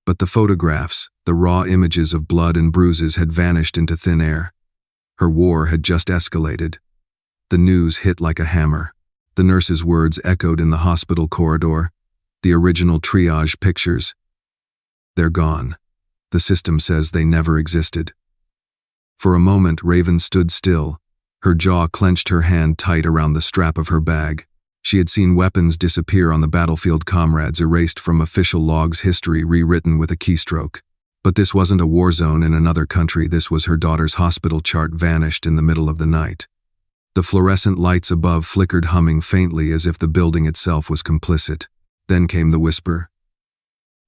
But the photographs, the raw images of blood and bruises, had vanished into thin air. Her war had just escalated. The news hit like a hammer. The nurse's words echoed in the hospital corridor. "The original triage pictures. They're gone. The system says they never existed." For a moment, Raven stood still. Her jaw clenched, her hand tight around the strap of her bag. She had seen weapons disappear on the battlefield, comrades erased from official logs, history rewritten with a keystroke. But this wasn't a war zone in another country. This was her daughter's hospital chart, vanished in the middle of the night. The fluorescent lights above flickered, humming faintly as if the building itself was complicit. Then came the whisper.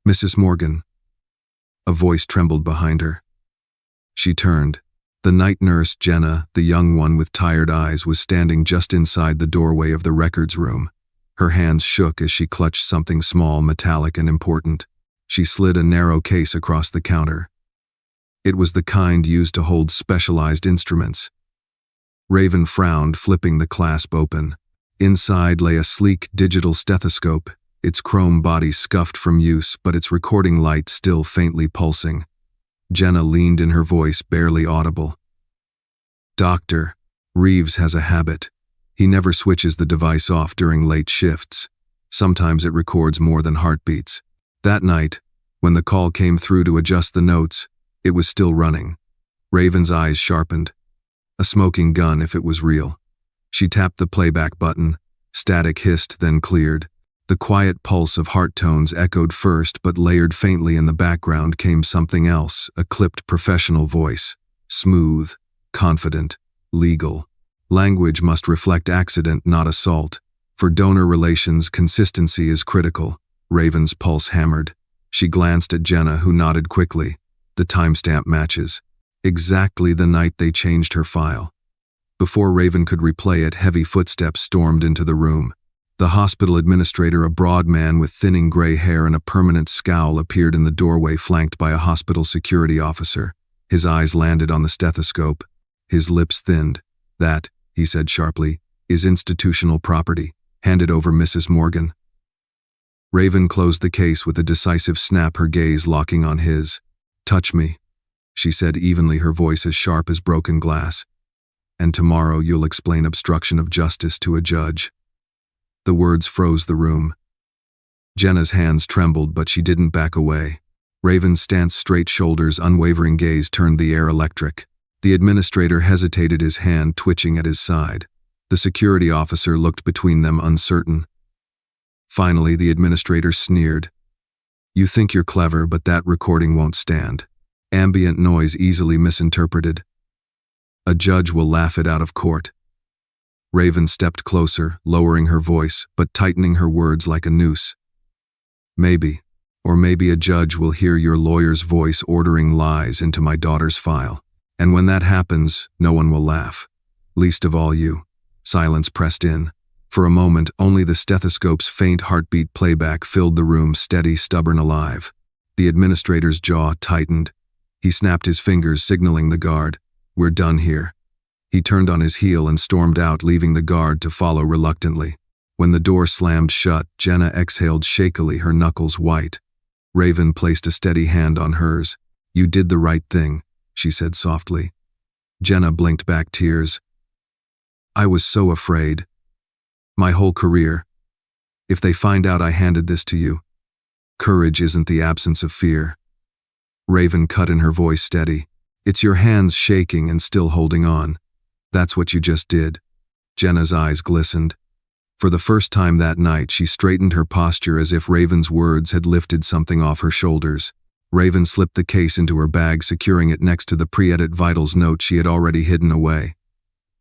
"Mrs. Morgan." A voice trembled behind her. She turned. The night nurse, Jenna, the young one with tired eyes, was standing just inside the doorway of the records room. Her hands shook as she clutched something small, metallic, and important. She slid a narrow case across the counter. It was the kind used to hold specialized instruments. Raven frowned, flipping the clasp open. Inside lay a sleek digital stethoscope, its chrome body scuffed from use, but its recording light still faintly pulsing. Jenna leaned in, her voice barely audible. "Doctor, Reeves has a habit. He never switches the device off during late shifts. Sometimes it records more than heartbeats. That night, when the call came through to adjust the notes, it was still running." Raven's eyes sharpened. A smoking gun if it was real. She tapped the playback button. Static hissed, then cleared. The quiet pulse of heart tones echoed first, but layered faintly in the background came something else, a clipped professional voice. Smooth, confident, legal. Language must reflect accident, not assault. For donor relations, consistency is critical. Raven's pulse hammered. She glanced at Jenna, who nodded quickly. The timestamp matches. Exactly the night they changed her file. Before Raven could replay it, heavy footsteps stormed into the room. The hospital administrator, a broad man with thinning gray hair and a permanent scowl, appeared in the doorway, flanked by a hospital security officer. His eyes landed on the stethoscope. His lips thinned. "That," he said sharply, "is institutional property. Hand it over, Mrs. Morgan." Raven closed the case with a decisive snap, her gaze locking on his. "Touch me," she said evenly, her voice as sharp as broken glass. "And tomorrow you'll explain obstruction of justice to a judge." The words froze the room. Jenna's hands trembled, but she didn't back away. Raven's stance, straight shoulders, unwavering gaze turned the air electric. The administrator hesitated, his hand twitching at his side. The security officer looked between them, uncertain. Finally, the administrator sneered. "You think you're clever, but that recording won't stand. Ambient noise easily misinterpreted. A judge will laugh it out of court." Raven stepped closer, lowering her voice, but tightening her words like a noose. "Maybe, or maybe a judge will hear your lawyer's voice ordering lies into my daughter's file. And when that happens, no one will laugh. Least of all you." Silence pressed in. For a moment, only the stethoscope's faint heartbeat playback filled the room, steady, stubborn, alive. The administrator's jaw tightened. He snapped his fingers, signaling the guard. "We're done here." He turned on his heel and stormed out, leaving the guard to follow reluctantly. When the door slammed shut, Jenna exhaled shakily, her knuckles white. Raven placed a steady hand on hers. "You did the right thing," she said softly. Jenna blinked back, tears. "I was so afraid. My whole career. If they find out I handed this to you." "Courage isn't the absence of fear." Raven cut in, her voice steady. "It's your hands shaking and still holding on. That's what you just did." Jenna's eyes glistened. For the first time that night, she straightened her posture as if Raven's words had lifted something off her shoulders. Raven slipped the case into her bag, securing it next to the pre-edit vitals note she had already hidden away.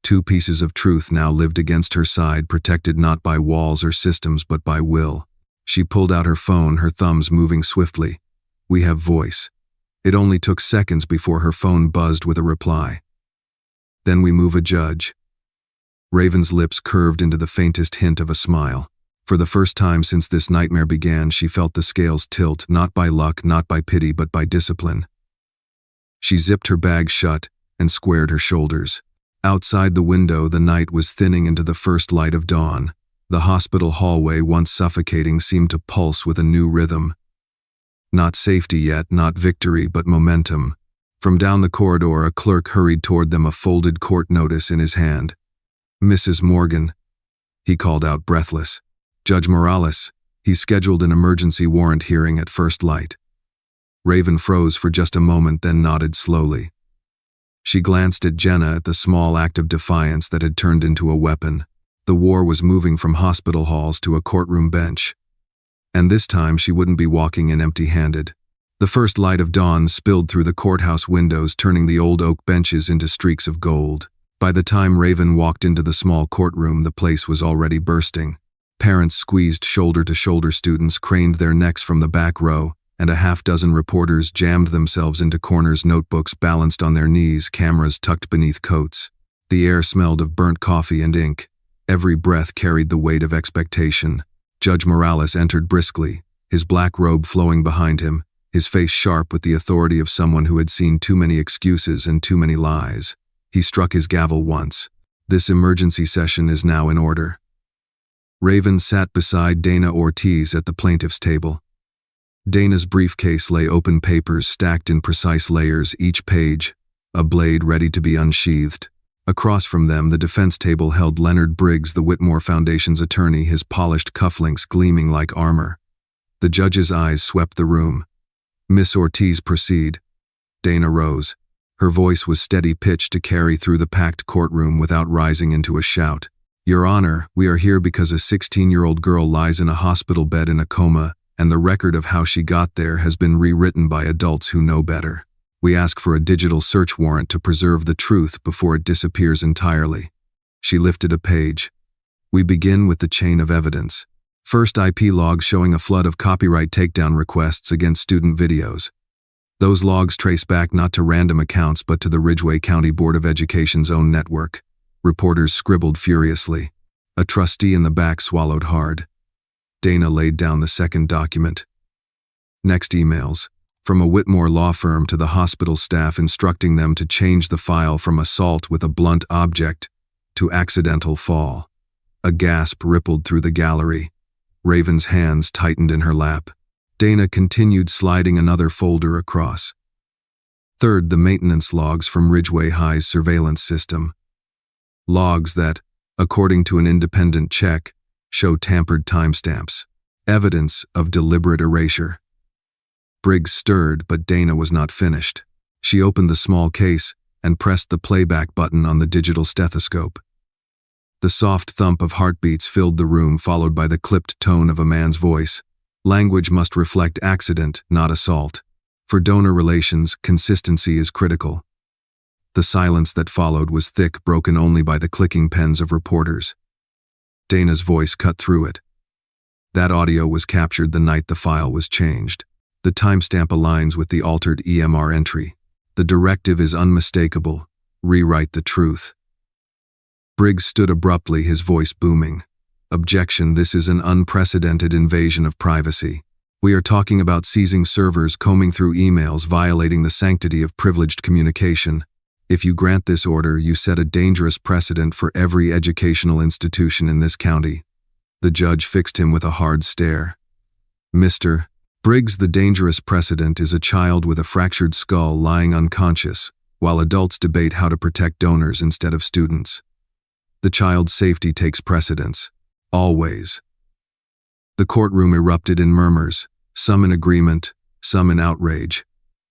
2 pieces of truth now lived against her side, protected not by walls or systems but by will. She pulled out her phone, her thumbs moving swiftly. "We have voice." It only took seconds before her phone buzzed with a reply. "Then we move a judge." Raven's lips curved into the faintest hint of a smile. For the first time since this nightmare began, she felt the scales tilt, not by luck, not by pity, but by discipline. She zipped her bag shut and squared her shoulders. Outside the window, the night was thinning into the first light of dawn. The hospital hallway, once suffocating, seemed to pulse with a new rhythm. Not safety yet, not victory, but momentum. From down the corridor, a clerk hurried toward them, a folded court notice in his hand. "Mrs. Morgan," he called out, breathless. "Judge Morales, he's scheduled an emergency warrant hearing at first light." Raven froze for just a moment, then nodded slowly. She glanced at Jenna, at the small act of defiance that had turned into a weapon. The war was moving from hospital halls to a courtroom bench. And this time she wouldn't be walking in empty-handed. The first light of dawn spilled through the courthouse windows, turning the old oak benches into streaks of gold. By the time Raven walked into the small courtroom, the place was already bursting. Parents squeezed shoulder to shoulder, students craned their necks from the back row, and a half-dozen reporters jammed themselves into corners, notebooks balanced on their knees, cameras tucked beneath coats. The air smelled of burnt coffee and ink. Every breath carried the weight of expectation. Judge Morales entered briskly, his black robe flowing behind him, his face sharp with the authority of someone who had seen too many excuses and too many lies. He struck his gavel once. This emergency session is now in order. Raven sat beside Dana Ortiz at the plaintiff's table. Dana's briefcase lay open, papers stacked in precise layers, each page a blade ready to be unsheathed. Across from them, the defense table held Leonard Briggs, the Whitmore Foundation's attorney, his polished cufflinks gleaming like armor. The judge's eyes swept the room. "Miss Ortiz, proceed." Dana rose. Her voice was steady-pitched to carry through the packed courtroom without rising into a shout. "Your Honor, we are here because a 16-year-old girl lies in a hospital bed in a coma, and the record of how she got there has been rewritten by adults who know better. We ask for a digital search warrant to preserve the truth before it disappears entirely." She lifted a page. "We begin with the chain of evidence. First, IP logs showing a flood of copyright takedown requests against student videos. Those logs trace back not to random accounts but to the Ridgeway County Board of Education's own network." Reporters scribbled furiously. A trustee in the back swallowed hard. Dana laid down the second document. Next, emails. From a Whitmore law firm to the hospital staff instructing them to change the file from assault with a blunt object to accidental fall. A gasp rippled through the gallery. Raven's hands tightened in her lap. Dana continued sliding another folder across. Third, the maintenance logs from Ridgeway High's surveillance system. Logs that, according to an independent check, show tampered timestamps. Evidence of deliberate erasure. Briggs stirred, but Dana was not finished. She opened the small case and pressed the playback button on the digital stethoscope. The soft thump of heartbeats filled the room, followed by the clipped tone of a man's voice. Language must reflect accident, not assault. For donor relations, consistency is critical. The silence that followed was thick, broken only by the clicking pens of reporters. Dana's voice cut through it. That audio was captured the night the file was changed. The timestamp aligns with the altered EMR entry. The directive is unmistakable. Rewrite the truth. Briggs stood abruptly, his voice booming. "Objection, this is an unprecedented invasion of privacy. We are talking about seizing servers, combing through emails, violating the sanctity of privileged communication. If you grant this order, you set a dangerous precedent for every educational institution in this county." The judge fixed him with a hard stare. "Mr. Briggs, the dangerous precedent is a child with a fractured skull lying unconscious, while adults debate how to protect donors instead of students. The child's safety takes precedence. Always." The courtroom erupted in murmurs, some in agreement, some in outrage.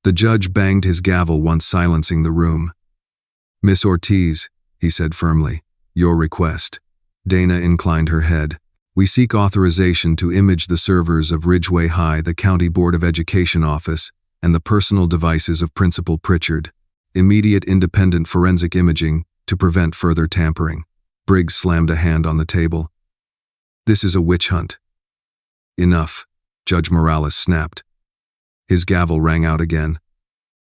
The judge banged his gavel once, silencing the room. "Miss Ortiz," he said firmly, "your request." Dana inclined her head. "We seek authorization to image the servers of Ridgeway High, the County Board of Education office, and the personal devices of Principal Pritchard. Immediate independent forensic imaging to prevent further tampering." Briggs slammed a hand on the table. "This is a witch hunt." "Enough," Judge Morales snapped. His gavel rang out again.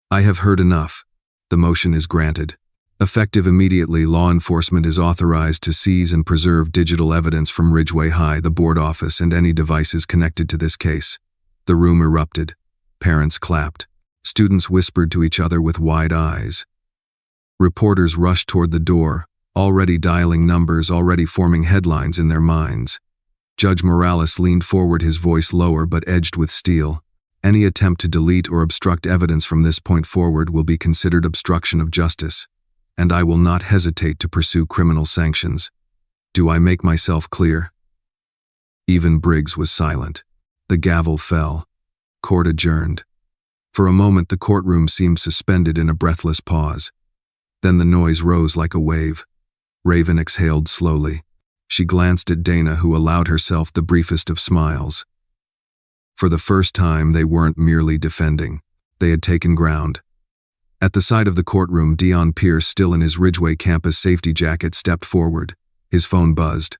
"I have heard enough. The motion is granted. Effective immediately, law enforcement is authorized to seize and preserve digital evidence from Ridgeway High, the board office, and any devices connected to this case." The room erupted. Parents clapped. Students whispered to each other with wide eyes. Reporters rushed toward the door, already dialing numbers, already forming headlines in their minds. Judge Morales leaned forward, his voice lower but edged with steel. "Any attempt to delete or obstruct evidence from this point forward will be considered obstruction of justice, and I will not hesitate to pursue criminal sanctions. Do I make myself clear?" Even Briggs was silent. The gavel fell. Court adjourned. For a moment, the courtroom seemed suspended in a breathless pause. Then the noise rose like a wave. Raven exhaled slowly. She glanced at Dana, who allowed herself the briefest of smiles. For the first time, they weren't merely defending. They had taken ground. At the side of the courtroom, Dion Pierce, still in his Ridgeway campus safety jacket, stepped forward. His phone buzzed.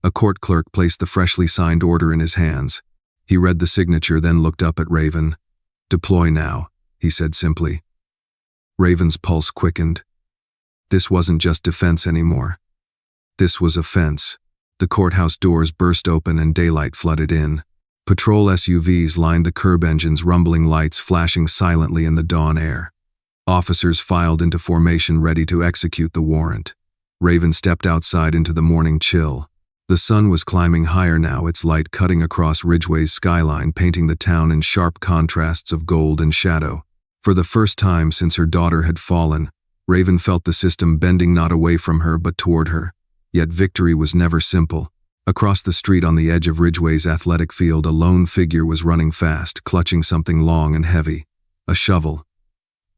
A court clerk placed the freshly signed order in his hands. He read the signature, then looked up at Raven. "Deploy now," he said simply. Raven's pulse quickened. This wasn't just defense anymore. This was offense. The courthouse doors burst open and daylight flooded in. Patrol SUVs lined the curb, engines rumbling, lights flashing silently in the dawn air. Officers filed into formation, ready to execute the warrant. Raven stepped outside into the morning chill. The sun was climbing higher now, its light cutting across Ridgeway's skyline, painting the town in sharp contrasts of gold and shadow. For the first time since her daughter had fallen, Raven felt the system bending not away from her but toward her. Yet victory was never simple. Across the street on the edge of Ridgeway's athletic field, a lone figure was running fast, clutching something long and heavy. A shovel.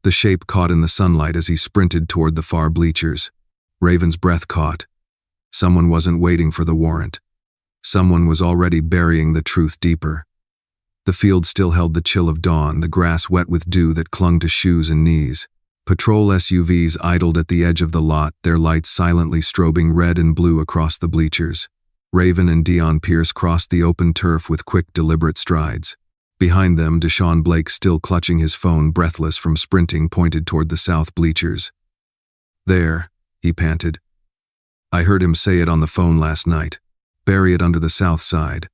The shape caught in the sunlight as he sprinted toward the far bleachers. Raven's breath caught. Someone wasn't waiting for the warrant. Someone was already burying the truth deeper. The field still held the chill of dawn, the grass wet with dew that clung to shoes and knees. Patrol SUVs idled at the edge of the lot, their lights silently strobing red and blue across the bleachers. Raven and Dion Pierce crossed the open turf with quick, deliberate strides. Behind them, Deshaun Blake, still clutching his phone, breathless from sprinting, pointed toward the south bleachers. "There," he panted. "I heard him say it on the phone last night. Bury it under the south side.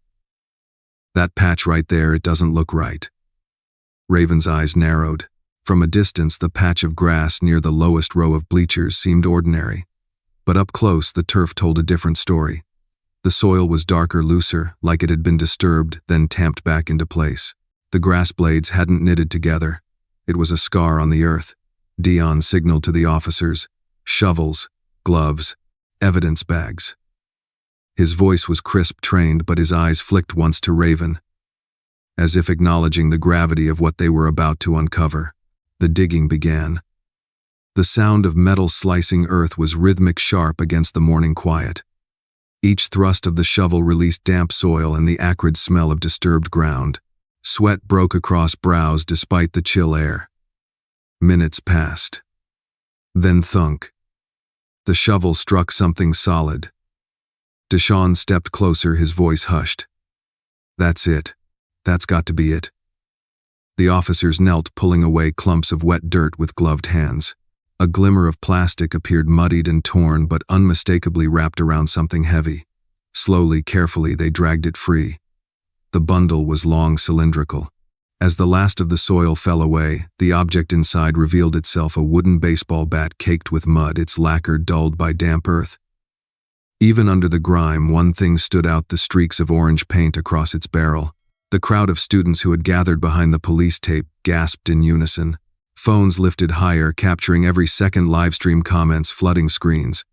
That patch right there, it doesn't look right." Raven's eyes narrowed. From a distance, the patch of grass near the lowest row of bleachers seemed ordinary. But up close, the turf told a different story. The soil was darker, looser, like it had been disturbed, then tamped back into place. The grass blades hadn't knitted together. It was a scar on the earth. Dion signaled to the officers. Shovels, gloves, evidence bags. His voice was crisp, trained, but his eyes flicked once to Raven, as if acknowledging the gravity of what they were about to uncover. The digging began. The sound of metal slicing earth was rhythmic, sharp against the morning quiet. Each thrust of the shovel released damp soil and the acrid smell of disturbed ground. Sweat broke across brows despite the chill air. Minutes passed. Then thunk. The shovel struck something solid. Deshaun stepped closer, his voice hushed. "That's it. That's got to be it." The officers knelt, pulling away clumps of wet dirt with gloved hands. A glimmer of plastic appeared, muddied and torn, but unmistakably wrapped around something heavy. Slowly, carefully, they dragged it free. The bundle was long, cylindrical. As the last of the soil fell away, the object inside revealed itself, a wooden baseball bat caked with mud, its lacquer dulled by damp earth. Even under the grime, one thing stood out: the streaks of orange paint across its barrel. The crowd of students who had gathered behind the police tape gasped in unison. Phones lifted higher, capturing every second, livestream comments flooding screens.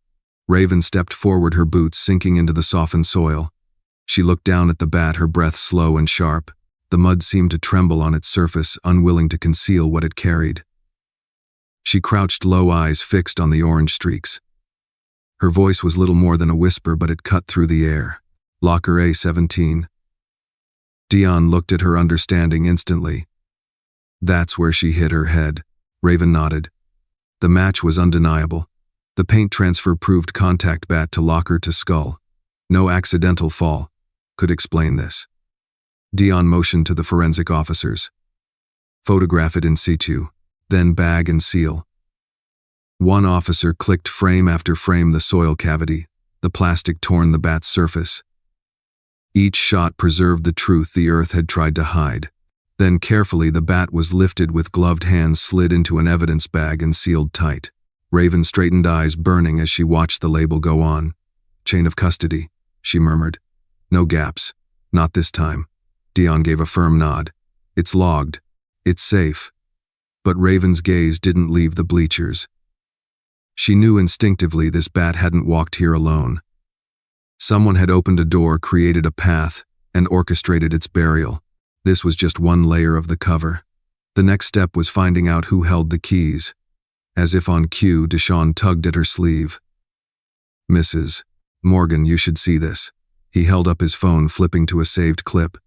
Raven stepped forward, her boots sinking into the softened soil. She looked down at the bat, her breath slow and sharp. The mud seemed to tremble on its surface, unwilling to conceal what it carried. She crouched low, eyes fixed on the orange streaks. Her voice was little more than a whisper, but it cut through the air. "Locker A17. Dion looked at her, understanding instantly. "That's where she hit her head." Raven nodded. The match was undeniable. The paint transfer proved contact, bat to locker to skull. No accidental fall. Could explain this. Dion motioned to the forensic officers. "Photograph it in situ, then bag and seal." One officer clicked frame after frame, the soil cavity, the plastic torn the bat's surface. Each shot preserved the truth the earth had tried to hide. Then carefully the bat was lifted, with gloved hands slid into an evidence bag and sealed tight. Raven straightened, eyes burning as she watched the label go on. "Chain of custody," she murmured. "No gaps. Not this time." Dion gave a firm nod. "It's logged. It's safe." But Raven's gaze didn't leave the bleachers. She knew instinctively this bat hadn't walked here alone. Someone had opened a door, created a path, and orchestrated its burial. This was just one layer of the cover. The next step was finding out who held the keys. As if on cue, Deshaun tugged at her sleeve. "Mrs. Morgan, you should see this." He held up his phone, flipping to a saved clip.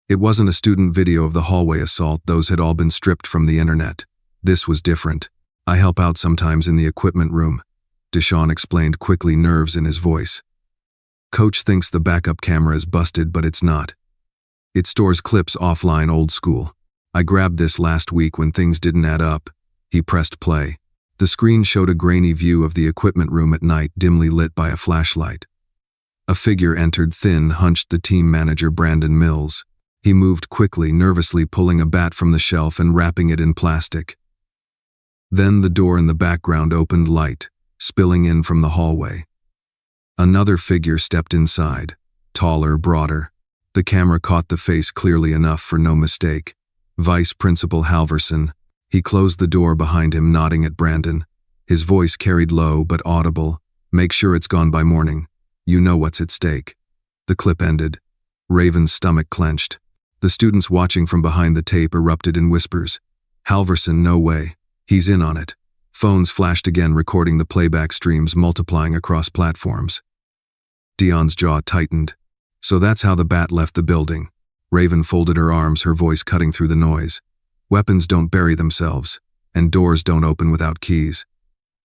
It wasn't a student video of the hallway assault. Those had all been stripped from the internet. This was different. "I help out sometimes in the equipment room," Deshaun explained quickly, nerves in his voice. Coach thinks the backup camera is busted, but it's not. It stores clips offline, old school. I grabbed this last week when things didn't add up. He pressed play. The screen showed a grainy view of the equipment room at night, dimly lit by a flashlight. A figure entered, thin, hunched, the team manager, Brandon Mills. He moved quickly, nervously pulling a bat from the shelf and wrapping it in plastic. Then the door in the background opened, light spilling in from the hallway. Another figure stepped inside, taller, broader. The camera caught the face clearly enough for no mistake. Vice Principal Halverson. He closed the door behind him, nodding at Brandon. His voice carried low but audible. Make sure it's gone by morning. You know what's at stake. The clip ended. Raven's stomach clenched. The students watching from behind the tape erupted in whispers. Halverson, no way. He's in on it. Phones flashed again, recording the playback streams multiplying across platforms. Dion's jaw tightened. So that's how the bat left the building. Raven folded her arms, her voice cutting through the noise. Weapons don't bury themselves, and doors don't open without keys.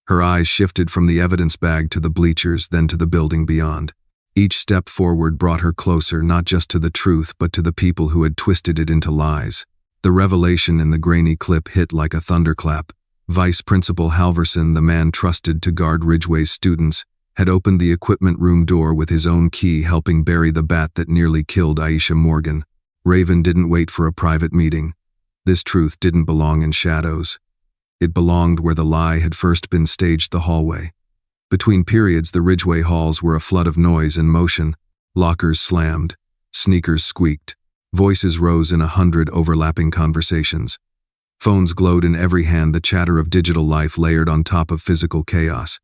Her eyes shifted from the evidence bag to the bleachers, then to the building beyond. Each step forward brought her closer, not just to the truth, but to the people who had twisted it into lies. The revelation in the grainy clip hit like a thunderclap. Vice Principal Halverson, the man trusted to guard Ridgeway's students, had opened the equipment room door with his own key, helping bury the bat that nearly killed Aisha Morgan. Raven didn't wait for a private meeting. This truth didn't belong in shadows. It belonged where the lie had first been staged, the hallway. Between periods, the Ridgeway halls were a flood of noise and motion. Lockers slammed. Sneakers squeaked. Voices rose in 100 overlapping conversations. Phones glowed in every hand, the chatter of digital life layered on top of physical chaos.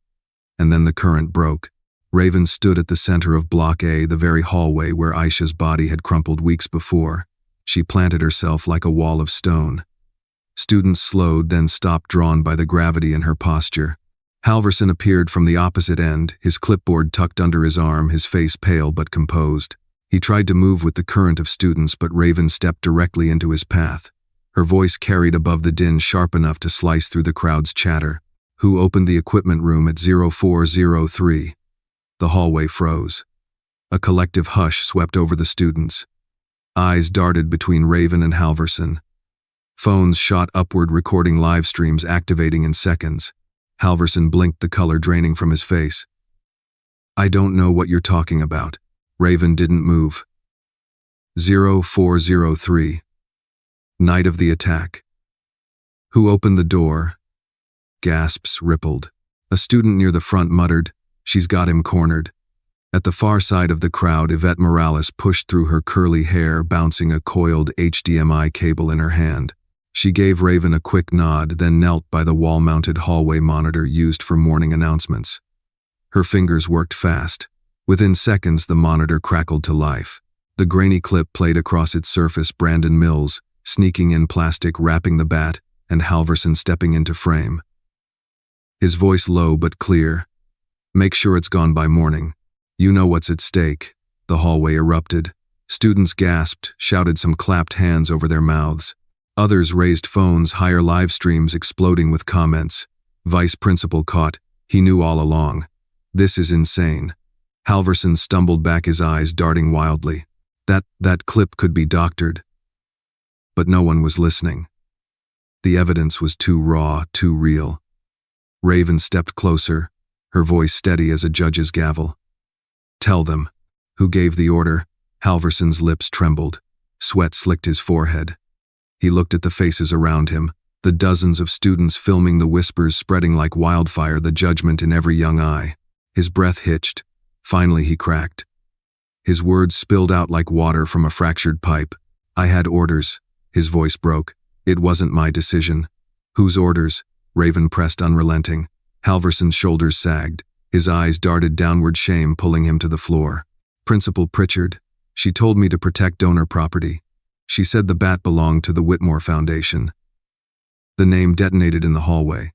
And then the current broke. Raven stood at the center of Block A, the very hallway where Aisha's body had crumpled weeks before. She planted herself like a wall of stone. Students slowed, then stopped, drawn by the gravity in her posture. Halverson appeared from the opposite end, his clipboard tucked under his arm, his face pale but composed. He tried to move with the current of students, but Raven stepped directly into his path. Her voice carried above the din, sharp enough to slice through the crowd's chatter. Who opened the equipment room at 0403? The hallway froze. A collective hush swept over the students. Eyes darted between Raven and Halverson. Phones shot upward, recording live streams, activating in seconds. Halverson blinked, the color draining from his face. I don't know what you're talking about. Raven didn't move. 0403. Night of the attack. Who opened the door? Gasps rippled. A student near the front muttered, "She's got him cornered." At the far side of the crowd, Yvette Morales pushed through her curly hair, bouncing a coiled HDMI cable in her hand. She gave Raven a quick nod, then knelt by the wall-mounted hallway monitor used for morning announcements. Her fingers worked fast. Within seconds, the monitor crackled to life. The grainy clip played across its surface, Brandon Mills, sneaking in plastic, wrapping the bat, and Halverson stepping into frame. His voice low but clear. Make sure it's gone by morning. You know what's at stake. The hallway erupted. Students gasped, shouted, some clapped hands over their mouths. Others raised phones, higher live streams exploding with comments. Vice Principal caught. He knew all along. This is insane. Halverson stumbled back, his eyes darting wildly. That clip could be doctored. But no one was listening. The evidence was too raw, too real. Raven stepped closer, her voice steady as a judge's gavel. Tell them. Who gave the order? Halverson's lips trembled. Sweat slicked his forehead. He looked at the faces around him, the dozens of students filming, the whispers spreading like wildfire, the judgment in every young eye. His breath hitched. Finally he cracked. His words spilled out like water from a fractured pipe. I had orders. His voice broke. It wasn't my decision. Whose orders? Raven pressed, unrelenting. Halverson's shoulders sagged. His eyes darted downward, shame pulling him to the floor. Principal Pritchard. She told me to protect donor property. She said the bat belonged to the Whitmore Foundation. The name detonated in the hallway.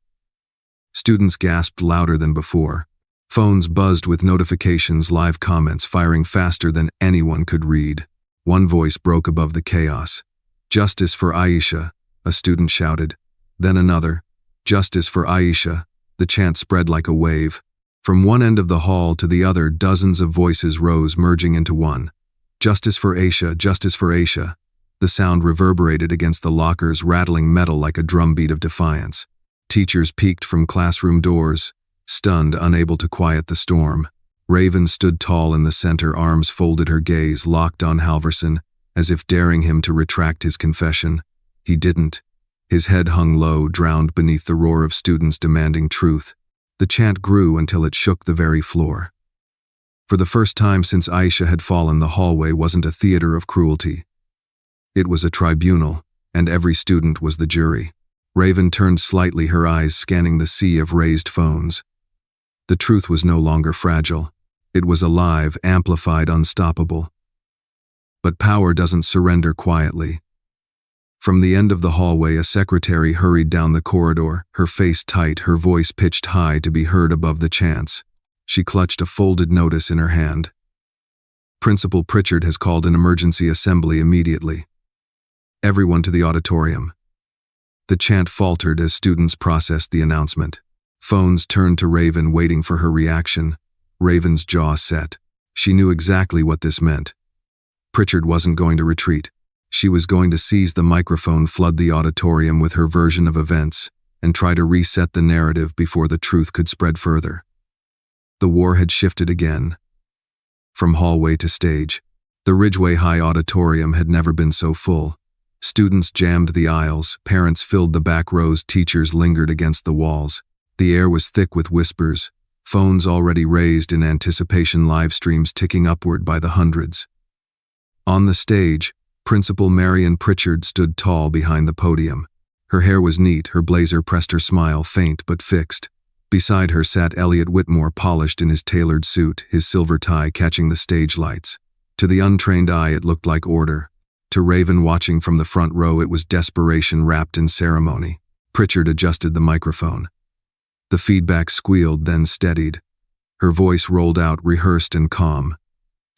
Students gasped louder than before. Phones buzzed with notifications, live comments firing faster than anyone could read. One voice broke above the chaos. Justice for Aisha, a student shouted. Then another. Justice for Aisha. The chant spread like a wave. From one end of the hall to the other, dozens of voices rose, merging into one. "Justice for Aisha, justice for Aisha." The sound reverberated against the lockers, rattling metal like a drumbeat of defiance. Teachers peeked from classroom doors, stunned, unable to quiet the storm. Raven stood tall in the center, arms folded, her gaze locked on Halverson, as if daring him to retract his confession. He didn't. His head hung low, drowned beneath the roar of students demanding truth. The chant grew until it shook the very floor. For the first time since Aisha had fallen, the hallway wasn't a theater of cruelty. It was a tribunal, and every student was the jury. Raven turned slightly, her eyes scanning the sea of raised phones. The truth was no longer fragile. It was alive, amplified, unstoppable. But power doesn't surrender quietly. From the end of the hallway, a secretary hurried down the corridor, her face tight, her voice pitched high to be heard above the chants. She clutched a folded notice in her hand. "Principal Pritchard has called an emergency assembly immediately. Everyone to the auditorium." The chant faltered as students processed the announcement. Phones turned to Raven, waiting for her reaction. Raven's jaw set. She knew exactly what this meant. Pritchard wasn't going to retreat. She was going to seize the microphone, flood the auditorium with her version of events, and try to reset the narrative before the truth could spread further. The war had shifted again. From hallway to stage, the Ridgeway High auditorium had never been so full. Students jammed the aisles, parents filled the back rows, teachers lingered against the walls. The air was thick with whispers, phones already raised in anticipation, live streams ticking upward by the hundreds. On the stage, Principal Marion Pritchard stood tall behind the podium. Her hair was neat, her blazer pressed, her smile faint but fixed. Beside her sat Elliot Whitmore, polished in his tailored suit, his silver tie catching the stage lights. To the untrained eye, it looked like order. To Raven, watching from the front row, it was desperation wrapped in ceremony. Pritchard adjusted the microphone. The feedback squealed, then steadied. Her voice rolled out, rehearsed and calm.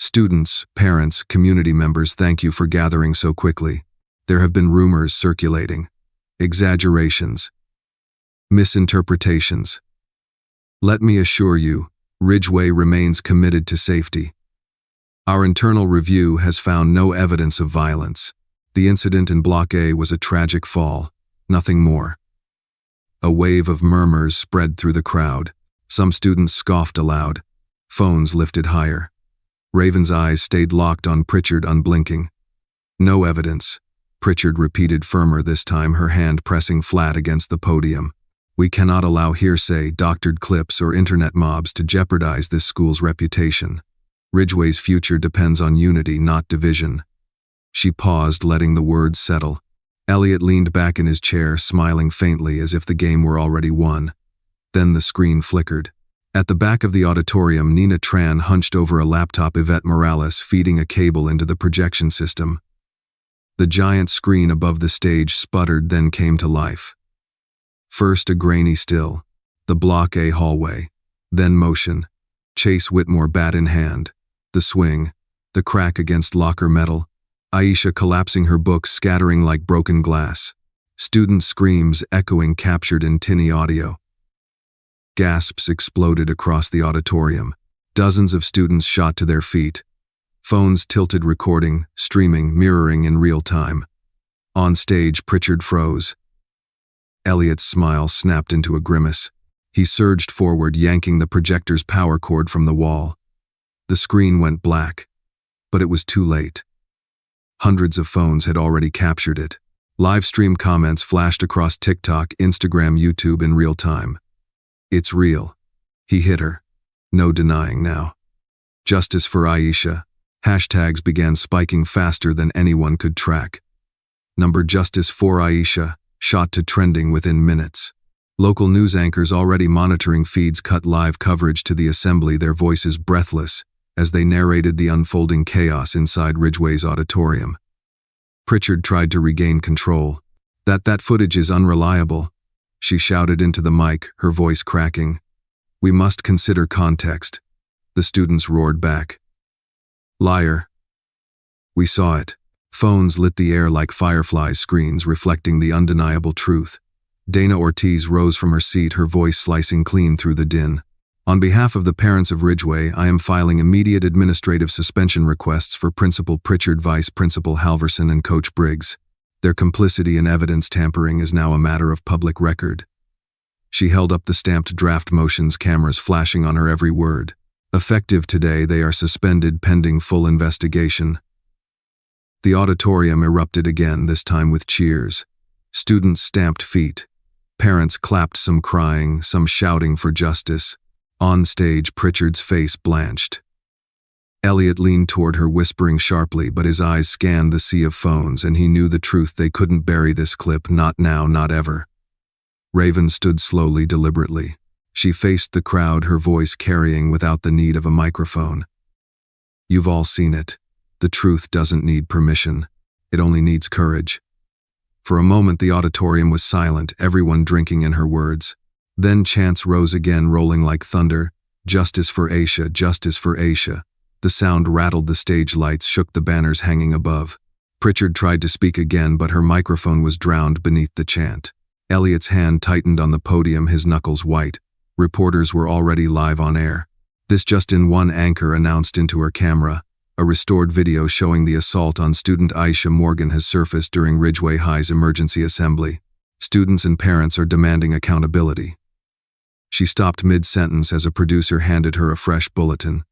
"Students, parents, community members, thank you for gathering so quickly. There have been rumors circulating, exaggerations, misinterpretations. Let me assure you, Ridgeway remains committed to safety. Our internal review has found no evidence of violence. The incident in Block A was a tragic fall, nothing more." A wave of murmurs spread through the crowd. Some students scoffed aloud. Phones lifted higher. Raven's eyes stayed locked on Pritchard, unblinking. "No evidence," Pritchard repeated, firmer this time, her hand pressing flat against the podium. "We cannot allow hearsay, doctored clips, or internet mobs to jeopardize this school's reputation. Ridgeway's future depends on unity, not division." She paused, letting the words settle. Elliot leaned back in his chair, smiling faintly as if the game were already won. Then the screen flickered. At the back of the auditorium, Nina Tran hunched over a laptop, Yvette Morales feeding a cable into the projection system. The giant screen above the stage sputtered, then came to life. First a grainy still, the Block A hallway, then motion, Chase Whitmore bat in hand, the swing, the crack against locker metal, Aisha collapsing, her books scattering like broken glass, student screams echoing, captured in tinny audio. Gasps exploded across the auditorium. Dozens of students shot to their feet. Phones tilted, recording, streaming, mirroring in real time. On stage, Pritchard froze. Elliot's smile snapped into a grimace. He surged forward, yanking the projector's power cord from the wall. The screen went black, but it was too late. Hundreds of phones had already captured it. Live stream comments flashed across TikTok, Instagram, YouTube in real time. "It's real. He hit her. No denying now. Justice for Aisha." Hashtags began spiking faster than anyone could track. Number "Justice for Aisha" shot to trending within minutes. Local news anchors already monitoring feeds cut live coverage to the assembly, their voices breathless as they narrated the unfolding chaos inside Ridgeway's auditorium. Pritchard tried to regain control. That footage is unreliable," she shouted into the mic, her voice cracking. "We must consider context." The students roared back. "Liar." "We saw it." Phones lit the air like fireflies, screens reflecting the undeniable truth. Dana Ortiz rose from her seat, her voice slicing clean through the din. On behalf of the parents of Ridgeway, I am filing immediate administrative suspension requests for Principal Pritchard, Vice Principal Halverson, and Coach Briggs. Their complicity in evidence tampering is now a matter of public record. She held up the stamped draft motions, cameras flashing on her every word. Effective today, they are suspended pending full investigation. The auditorium erupted again, this time with cheers. Students stamped feet. Parents clapped, some crying, some shouting for justice. On stage, Pritchard's face blanched. Elliot leaned toward her, whispering sharply, but his eyes scanned the sea of phones, and he knew the truth. They couldn't bury this clip, not now, not ever. Raven stood slowly, deliberately. She faced the crowd, her voice carrying without the need of a microphone. You've all seen it. The truth doesn't need permission. It only needs courage. For a moment, the auditorium was silent, everyone drinking in her words. Then chants rose again, rolling like thunder. Justice for Aisha, justice for Aisha. The sound rattled the stage lights, shook the banners hanging above. Pritchard tried to speak again, but her microphone was drowned beneath the chant. Elliot's hand tightened on the podium, his knuckles white. Reporters were already live on air. This just in, one anchor announced into her camera. A restored video showing the assault on student Aisha Morgan has surfaced during Ridgeway High's emergency assembly. Students and parents are demanding accountability. She stopped mid-sentence as a producer handed her a fresh bulletin.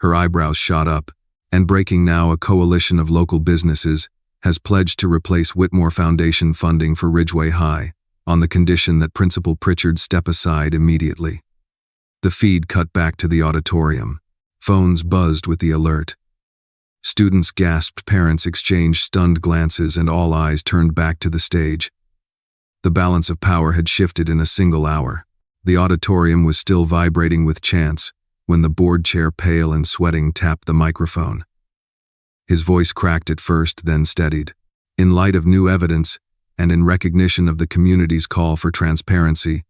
Her eyebrows shot up. And breaking now, a coalition of local businesses has pledged to replace Whitmore Foundation funding for Ridgeway High, on the condition that Principal Pritchard step aside immediately. The feed cut back to the auditorium. Phones buzzed with the alert. Students gasped, parents exchanged stunned glances, and all eyes turned back to the stage. The balance of power had shifted in a single hour. The auditorium was still vibrating with chants when the board chair, pale and sweating, tapped the microphone. His voice cracked at first, then steadied. In light of new evidence, and in recognition of the community's call for transparency,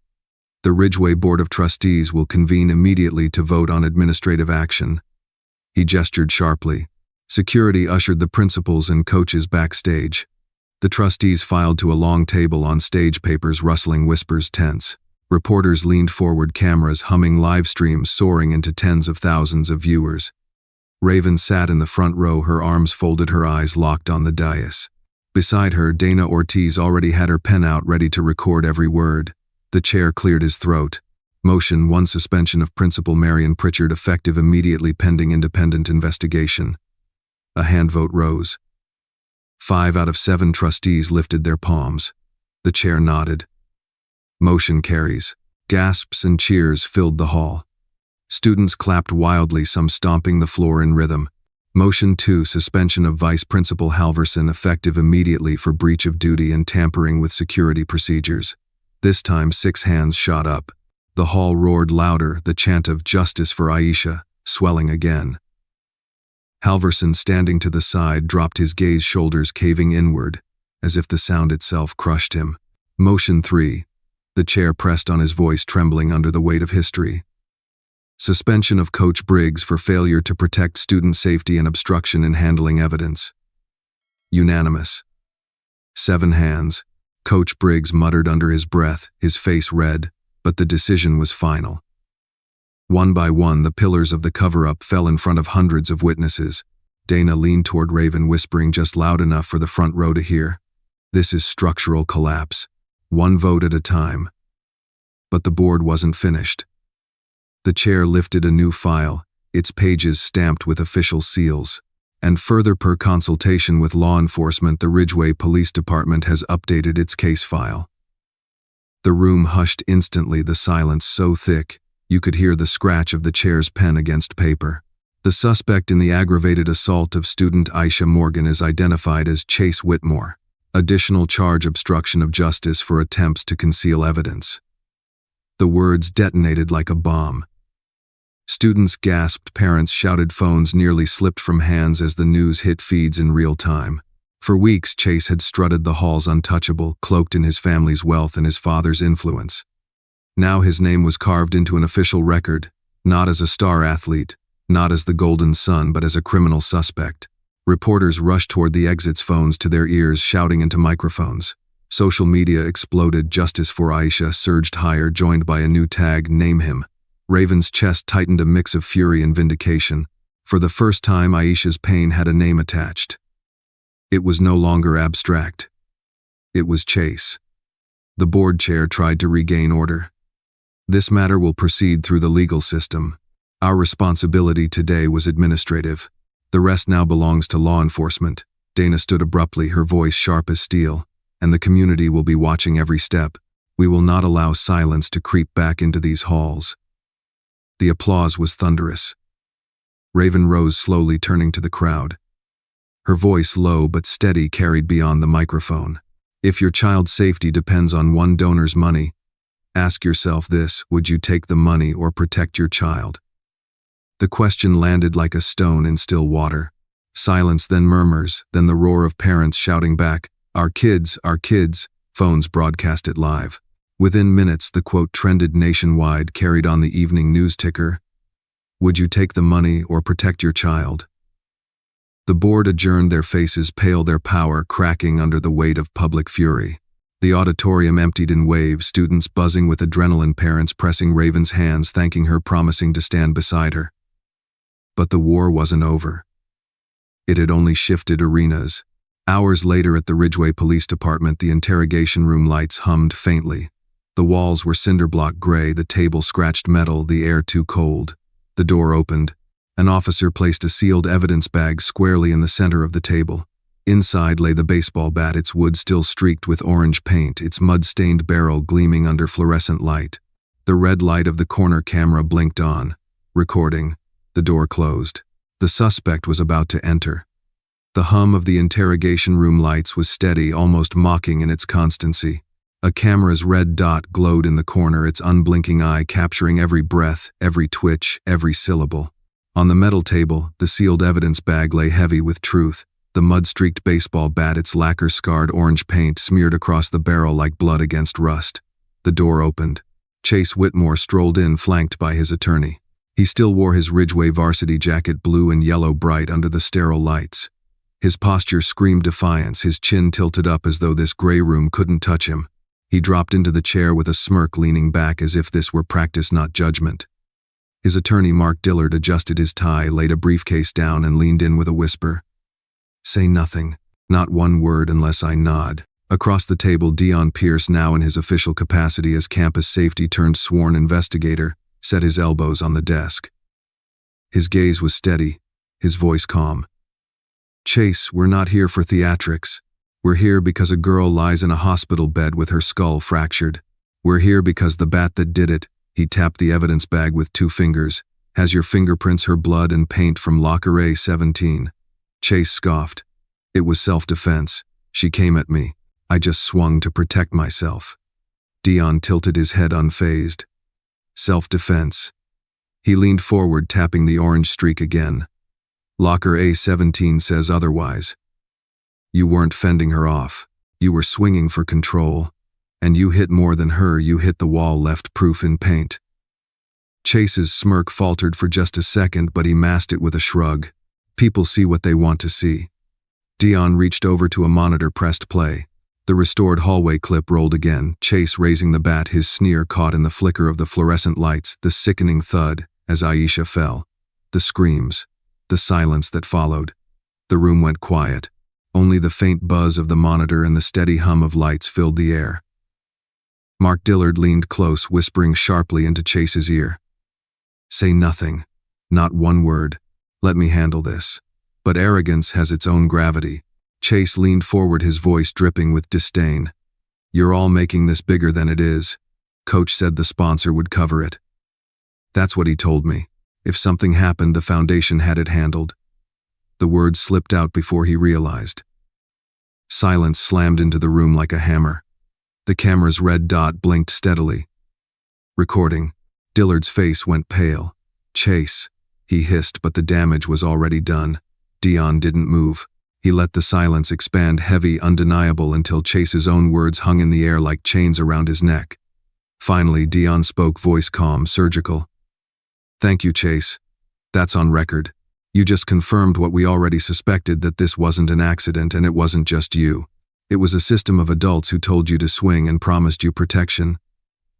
the Ridgeway Board of Trustees will convene immediately to vote on administrative action. He gestured sharply. Security ushered the principals and coaches backstage. The trustees filed to a long table, on stage, papers rustling, whispers tense. Reporters leaned forward, cameras humming, live streams soaring into tens of thousands of viewers. Raven sat in the front row, her arms folded, her eyes locked on the dais. Beside her, Dana Ortiz already had her pen out, ready to record every word. The chair cleared his throat. Motion 1, suspension of Principal Marion Pritchard, effective immediately pending independent investigation. A hand vote rose. 5 out of 7 trustees lifted their palms. The chair nodded. Motion carries. Gasps and cheers filled the hall. Students clapped wildly, some stomping the floor in rhythm. Motion 2, suspension of Vice Principal Halverson, effective immediately for breach of duty and tampering with security procedures. This time 6 hands shot up. The hall roared louder, the chant of justice for Aisha, swelling again. Halverson, standing to the side, dropped his gaze, shoulders caving inward, as if the sound itself crushed him. Motion 3. The chair pressed on his voice, trembling under the weight of history. Suspension of Coach Briggs for failure to protect student safety and obstruction in handling evidence. Unanimous. 7 hands. Coach Briggs muttered under his breath, his face red, but the decision was final. One by one, the pillars of the cover-up fell in front of hundreds of witnesses. Dana leaned toward Raven, whispering just loud enough for the front row to hear. This is structural collapse. One vote at a time. But the board wasn't finished. The chair lifted a new file, its pages stamped with official seals. And further, per consultation with law enforcement, the Ridgeway Police Department has updated its case file. The room hushed instantly, the silence so thick, you could hear the scratch of the chair's pen against paper. The suspect in the aggravated assault of student Aisha Morgan is identified as Chase Whitmore. Additional charge, obstruction of justice for attempts to conceal evidence. The words detonated like a bomb. Students gasped, parents shouted, phones nearly slipped from hands as the news hit feeds in real time. For weeks, Chase had strutted the halls untouchable, cloaked in his family's wealth and his father's influence. Now his name was carved into an official record, not as a star athlete, not as the Golden Son, but as a criminal suspect. Reporters rushed toward the exits, phones to their ears, shouting into microphones. Social media exploded. Justice for Aisha surged higher, joined by a new tag, Name Him. Raven's chest tightened, a mix of fury and vindication. For the first time, Aisha's pain had a name attached. It was no longer abstract. It was Chase. The board chair tried to regain order. This matter will proceed through the legal system. Our responsibility today was administrative. The rest now belongs to law enforcement. Dana stood abruptly, her voice sharp as steel. And the community will be watching every step. We will not allow silence to creep back into these halls. The applause was thunderous. Raven rose slowly, turning to the crowd. Her voice, low but steady, carried beyond the microphone. If your child's safety depends on one donor's money, ask yourself this: would you take the money or protect your child? The question landed like a stone in still water. Silence, then murmurs, then the roar of parents shouting back, our kids, our kids." Phones broadcast it live. Within minutes, the quote trended nationwide, carried on the evening news ticker. Would you take the money or protect your child? The board adjourned, their faces pale, their power cracking under the weight of public fury. The auditorium emptied in waves, students buzzing with adrenaline, parents pressing Raven's hands, thanking her, promising to stand beside her. But the war wasn't over. It had only shifted arenas. Hours later at the Ridgeway Police Department, the interrogation room lights hummed faintly. The walls were cinderblock gray, the table scratched metal, the air too cold. The door opened. An officer placed a sealed evidence bag squarely in the center of the table. Inside lay the baseball bat, its wood still streaked with orange paint, its mud-stained barrel gleaming under fluorescent light. The red light of the corner camera blinked on, recording. The door closed. The suspect was about to enter. The hum of the interrogation room lights was steady, almost mocking in its constancy. A camera's red dot glowed in the corner, its unblinking eye capturing every breath, every twitch, every syllable. On the metal table, the sealed evidence bag lay heavy with truth. The mud-streaked baseball bat, its lacquer-scarred orange paint smeared across the barrel like blood against rust. The door opened. Chase Whitmore strolled in, flanked by his attorney. He still wore his Ridgeway varsity jacket, blue and yellow bright under the sterile lights. His posture screamed defiance, his chin tilted up as though this gray room couldn't touch him. He dropped into the chair with a smirk, leaning back as if this were practice, not judgment. His attorney, Mark Dillard, adjusted his tie, laid a briefcase down, and leaned in with a whisper. Say nothing. Not one word unless I nod. Across the table, Dion Pierce, now in his official capacity as campus safety turned sworn investigator, set his elbows on the desk. His gaze was steady, his voice calm. Chase, we're not here for theatrics. We're here because a girl lies in a hospital bed with her skull fractured. We're here because the bat that did it, he tapped the evidence bag with 2 fingers, has your fingerprints, her blood, and paint from locker A17. Chase scoffed. It was self-defense. She came at me. I just swung to protect myself. Dion tilted his head, unfazed. Self-defense. He leaned forward, tapping the orange streak again. Locker A17 says otherwise. You weren't fending her off. You were swinging for control. And you hit more than her, you hit the wall, left proof in paint. Chase's smirk faltered for just a second, but he masked it with a shrug. People see what they want to see. Dion reached over to a monitor, pressed play. The restored hallway clip rolled again, Chase raising the bat, his sneer caught in the flicker of the fluorescent lights, the sickening thud as Aisha fell. The screams. The silence that followed. The room went quiet. Only the faint buzz of the monitor and the steady hum of lights filled the air. Mark Dillard leaned close, whispering sharply into Chase's ear. Say nothing. Not one word. Let me handle this. But arrogance has its own gravity. Chase leaned forward, his voice dripping with disdain. You're all making this bigger than it is. Coach said the sponsor would cover it. That's what he told me. If something happened, the foundation had it handled. The words slipped out before he realized. Silence slammed into the room like a hammer. The camera's red dot blinked steadily. Recording. Dillard's face went pale. Chase, he hissed, but the damage was already done. Dion didn't move. He let the silence expand, heavy, undeniable, until Chase's own words hung in the air like chains around his neck. Finally, Dion spoke, voice calm, surgical. Thank you, Chase. That's on record. You just confirmed what we already suspected, that this wasn't an accident and it wasn't just you. It was a system of adults who told you to swing and promised you protection.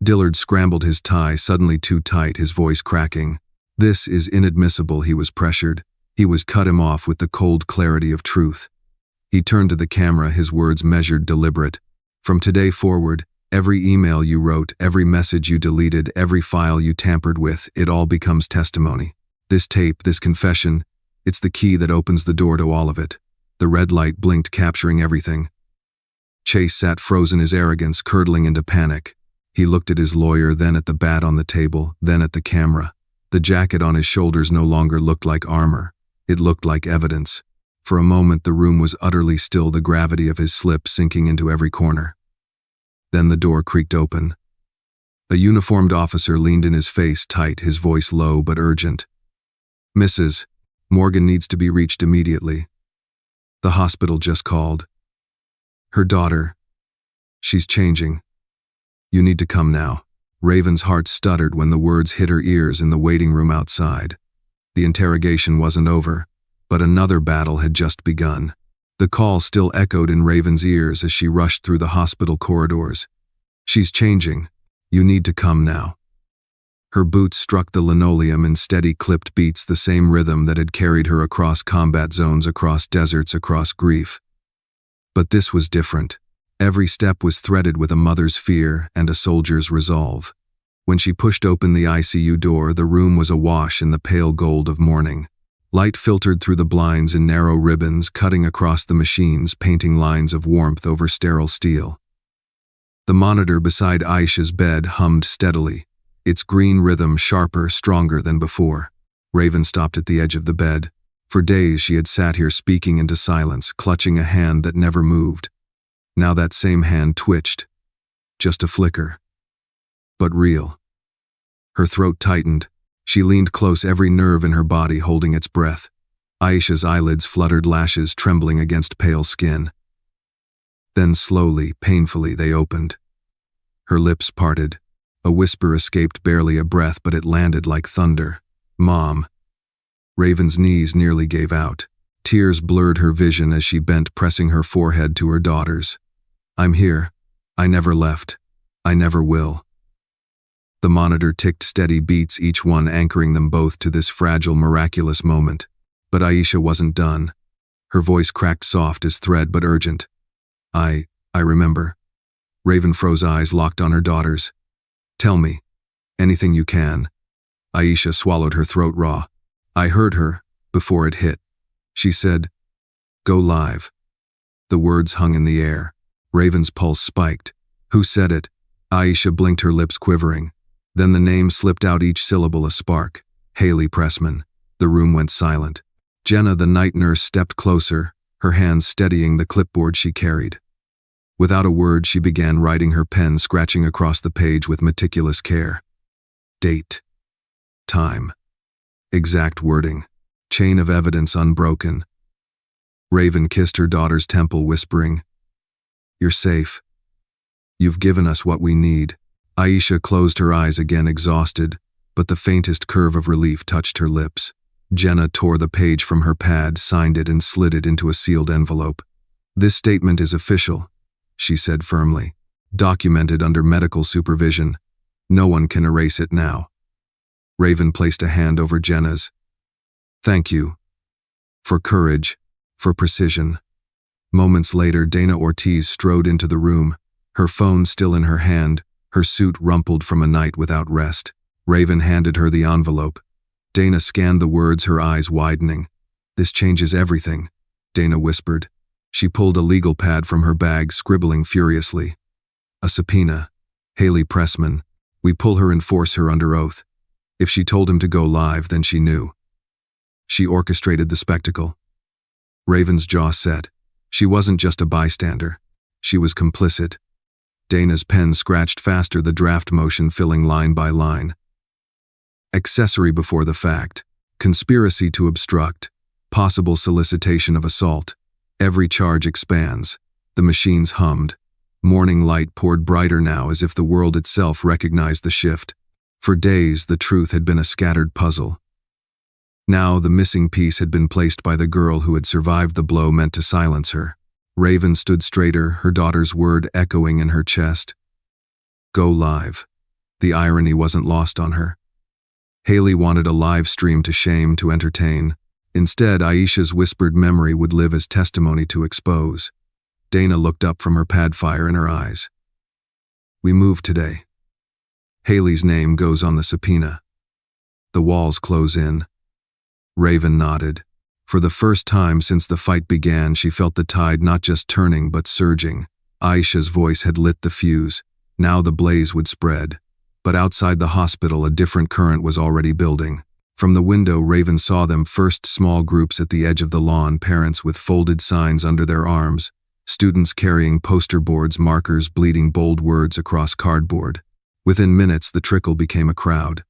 Dillard scrambled his tie, suddenly too tight, his voice cracking. This is inadmissible, he was pressured. He was cut him off with the cold clarity of truth. He turned to the camera, his words measured, deliberate. From today forward, every email you wrote, every message you deleted, every file you tampered with, it all becomes testimony. This tape, this confession, it's the key that opens the door to all of it. The red light blinked, capturing everything. Chase sat frozen, his arrogance curdling into panic. He looked at his lawyer, then at the bat on the table, then at the camera. The jacket on his shoulders no longer looked like armor. It looked like evidence. For a moment the room was utterly still, the gravity of his slip sinking into every corner. Then the door creaked open. A uniformed officer leaned in, his face tight, his voice low but urgent. "Mrs. Morgan needs to be reached immediately. The hospital just called. Her daughter. She's changing. You need to come now." Raven's heart stuttered when the words hit her ears in the waiting room outside. The interrogation wasn't over, but another battle had just begun. The call still echoed in Raven's ears as she rushed through the hospital corridors. "She's changing. You need to come now." Her boots struck the linoleum in steady clipped beats, the same rhythm that had carried her across combat zones, across deserts, across grief. But this was different. Every step was threaded with a mother's fear and a soldier's resolve. When she pushed open the ICU door, the room was awash in the pale gold of morning. Light filtered through the blinds in narrow ribbons, cutting across the machines, painting lines of warmth over sterile steel. The monitor beside Aisha's bed hummed steadily, its green rhythm sharper, stronger than before. Raven stopped at the edge of the bed. For days she had sat here speaking into silence, clutching a hand that never moved. Now that same hand twitched. Just a flicker. But real. Her throat tightened. She leaned close, every nerve in her body holding its breath. Aisha's eyelids fluttered, lashes trembling against pale skin. Then slowly, painfully, they opened. Her lips parted. A whisper escaped, barely a breath, but it landed like thunder. "Mom." Raven's knees nearly gave out. Tears blurred her vision as she bent, pressing her forehead to her daughter's. "I'm here. I never left. I never will." The monitor ticked steady beats, each one anchoring them both to this fragile, miraculous moment. But Aisha wasn't done. Her voice cracked, soft as thread but urgent. I remember." Raven froze, eyes locked on her daughter's. "Tell me. Anything you can." Aisha swallowed, her throat raw. "I heard her, before it hit. She said, 'Go live.'" The words hung in the air. Raven's pulse spiked. "Who said it?" Aisha blinked, her lips quivering. Then the name slipped out, each syllable a spark. "Haley Pressman." The room went silent. Jenna, the night nurse, stepped closer, her hands steadying the clipboard she carried. Without a word, she began writing, her pen scratching across the page with meticulous care. Date. Time. Exact wording. Chain of evidence unbroken. Raven kissed her daughter's temple, whispering, "You're safe. You've given us what we need." Aisha closed her eyes again, exhausted, but the faintest curve of relief touched her lips. Jenna tore the page from her pad, signed it, and slid it into a sealed envelope. "This statement is official," she said firmly. "Documented under medical supervision. No one can erase it now." Raven placed a hand over Jenna's. "Thank you. For courage. For precision." Moments later, Dana Ortiz strode into the room, her phone still in her hand, her suit rumpled from a night without rest. Raven handed her the envelope. Dana scanned the words, her eyes widening. "This changes everything," Dana whispered. She pulled a legal pad from her bag, scribbling furiously. "A subpoena. Haley Pressman. We pull her and force her under oath. If she told him to go live, then she knew. She orchestrated the spectacle." Raven's jaw set. She wasn't just a bystander. She was complicit. Dana's pen scratched faster, the draft motion filling line by line. Accessory before the fact. Conspiracy to obstruct. Possible solicitation of assault. Every charge expands. The machines hummed. Morning light poured brighter now, as if the world itself recognized the shift. For days, the truth had been a scattered puzzle. Now, the missing piece had been placed by the girl who had survived the blow meant to silence her. Raven stood straighter, her daughter's word echoing in her chest. "Go live." The irony wasn't lost on her. Haley wanted a live stream to shame, to entertain. Instead, Aisha's whispered memory would live as testimony to expose. Dana looked up from her pad, fire in her eyes. We moved today. Haley's name goes on the subpoena. The walls close in. Raven nodded. For the first time since the fight began, she felt the tide not just turning but surging. Aisha's voice had lit the fuse. Now the blaze would spread. But outside the hospital, a different current was already building. From the window, Raven saw them, first small groups at the edge of the lawn, parents with folded signs under their arms, students carrying poster boards, markers bleeding bold words across cardboard. Within minutes, the trickle became a crowd.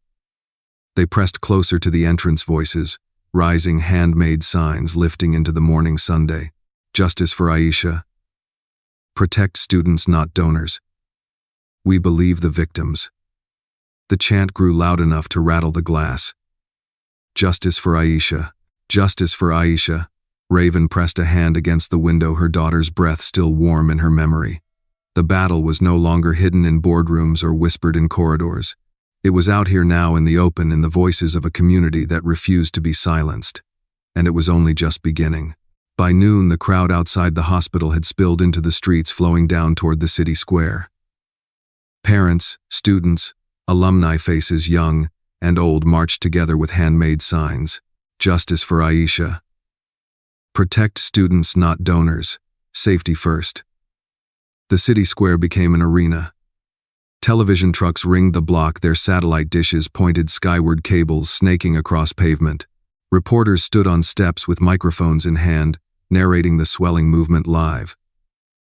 They pressed closer to the entrance, voices, rising, handmade signs lifting into the morning Sunday. Justice for Aisha. Protect students, not donors. We believe the victims. The chant grew loud enough to rattle the glass. Justice for Aisha. Justice for Aisha. Raven pressed a hand against the window, her daughter's breath still warm in her memory. The battle was no longer hidden in boardrooms or whispered in corridors. It was out here now, in the open, in the voices of a community that refused to be silenced. And it was only just beginning. By noon, the crowd outside the hospital had spilled into the streets, flowing down toward the city square. Parents, students, alumni, faces young and old, marched together with handmade signs. Justice for Aisha. Protect students, not donors. Safety first. The city square became an arena. Television trucks ringed the block, their satellite dishes pointed skyward, cables snaking across pavement. Reporters stood on steps with microphones in hand, narrating the swelling movement live.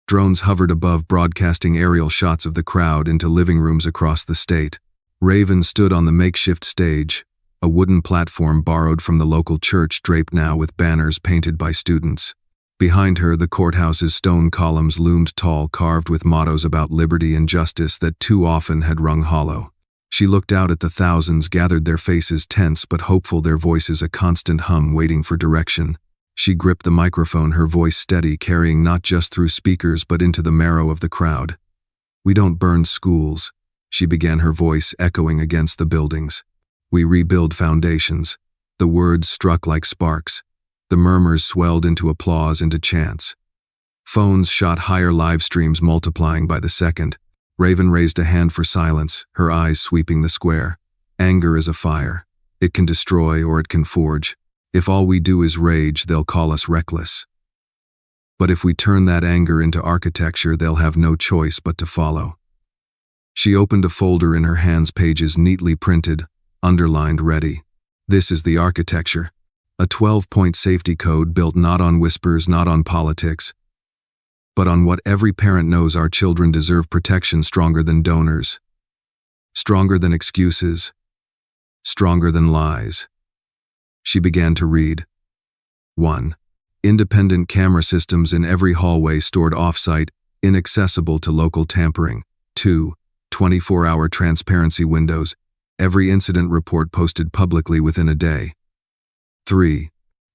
Drones hovered above, broadcasting aerial shots of the crowd into living rooms across the state. Raven stood on the makeshift stage, a wooden platform borrowed from the local church, draped now with banners painted by students. Behind her, the courthouse's stone columns loomed tall, carved with mottos about liberty and justice that too often had rung hollow. She looked out at the thousands gathered, their faces tense but hopeful, their voices a constant hum, waiting for direction. She gripped the microphone, her voice steady, carrying not just through speakers but into the marrow of the crowd. We don't burn schools, she began, her voice echoing against the buildings. We rebuild foundations. The words struck like sparks. The murmurs swelled into applause, into chants. Phones shot higher, live streams multiplying by the second. Raven raised a hand for silence, her eyes sweeping the square. Anger is a fire. It can destroy or it can forge. If all we do is rage, they'll call us reckless. But if we turn that anger into architecture, they'll have no choice but to follow. She opened a folder in her hands, pages neatly printed, underlined, ready. This is the architecture. A 12-point safety code built not on whispers, not on politics, but on what every parent knows: our children deserve protection, stronger than donors, stronger than excuses, stronger than lies. She began to read. 1. Independent camera systems in every hallway, stored off-site, inaccessible to local tampering. 2. 24-hour transparency windows, every incident report posted publicly within a day. 3.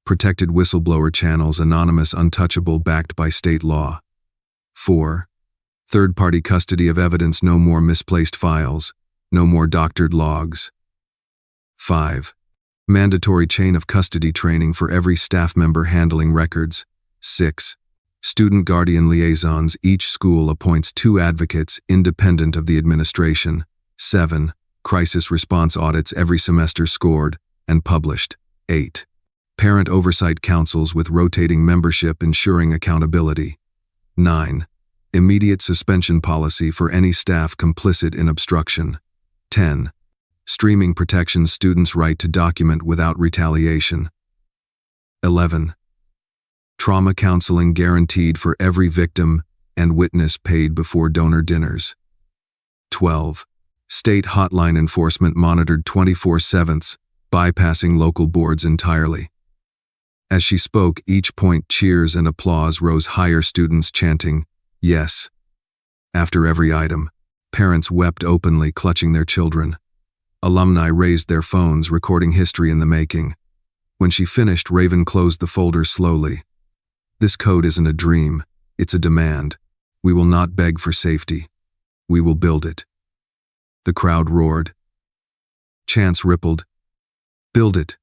Protected whistleblower channels, anonymous, untouchable, backed by state law. 4. Third-party custody of evidence, no more misplaced files, no more doctored logs. 5. Mandatory chain of custody training for every staff member handling records. 6. Student guardian liaisons, each school appoints 2 advocates independent of the administration. 7. Crisis response audits every semester, scored and published. 8. Parent oversight councils with rotating membership ensuring accountability. 9. Immediate suspension policy for any staff complicit in obstruction. 10. Streaming protections, students' right to document without retaliation. 11. Trauma counseling guaranteed for every victim and witness, paid before donor dinners. 12. State hotline enforcement monitored 24/7, bypassing local boards entirely. As she spoke, each point, cheers and applause rose higher, students chanting, "Yes." After every item, parents wept openly, clutching their children. Alumni raised their phones, recording history in the making. When she finished, Raven closed the folder slowly. This code isn't a dream, it's a demand. We will not beg for safety. We will build it. The crowd roared. Chants rippled. Build it!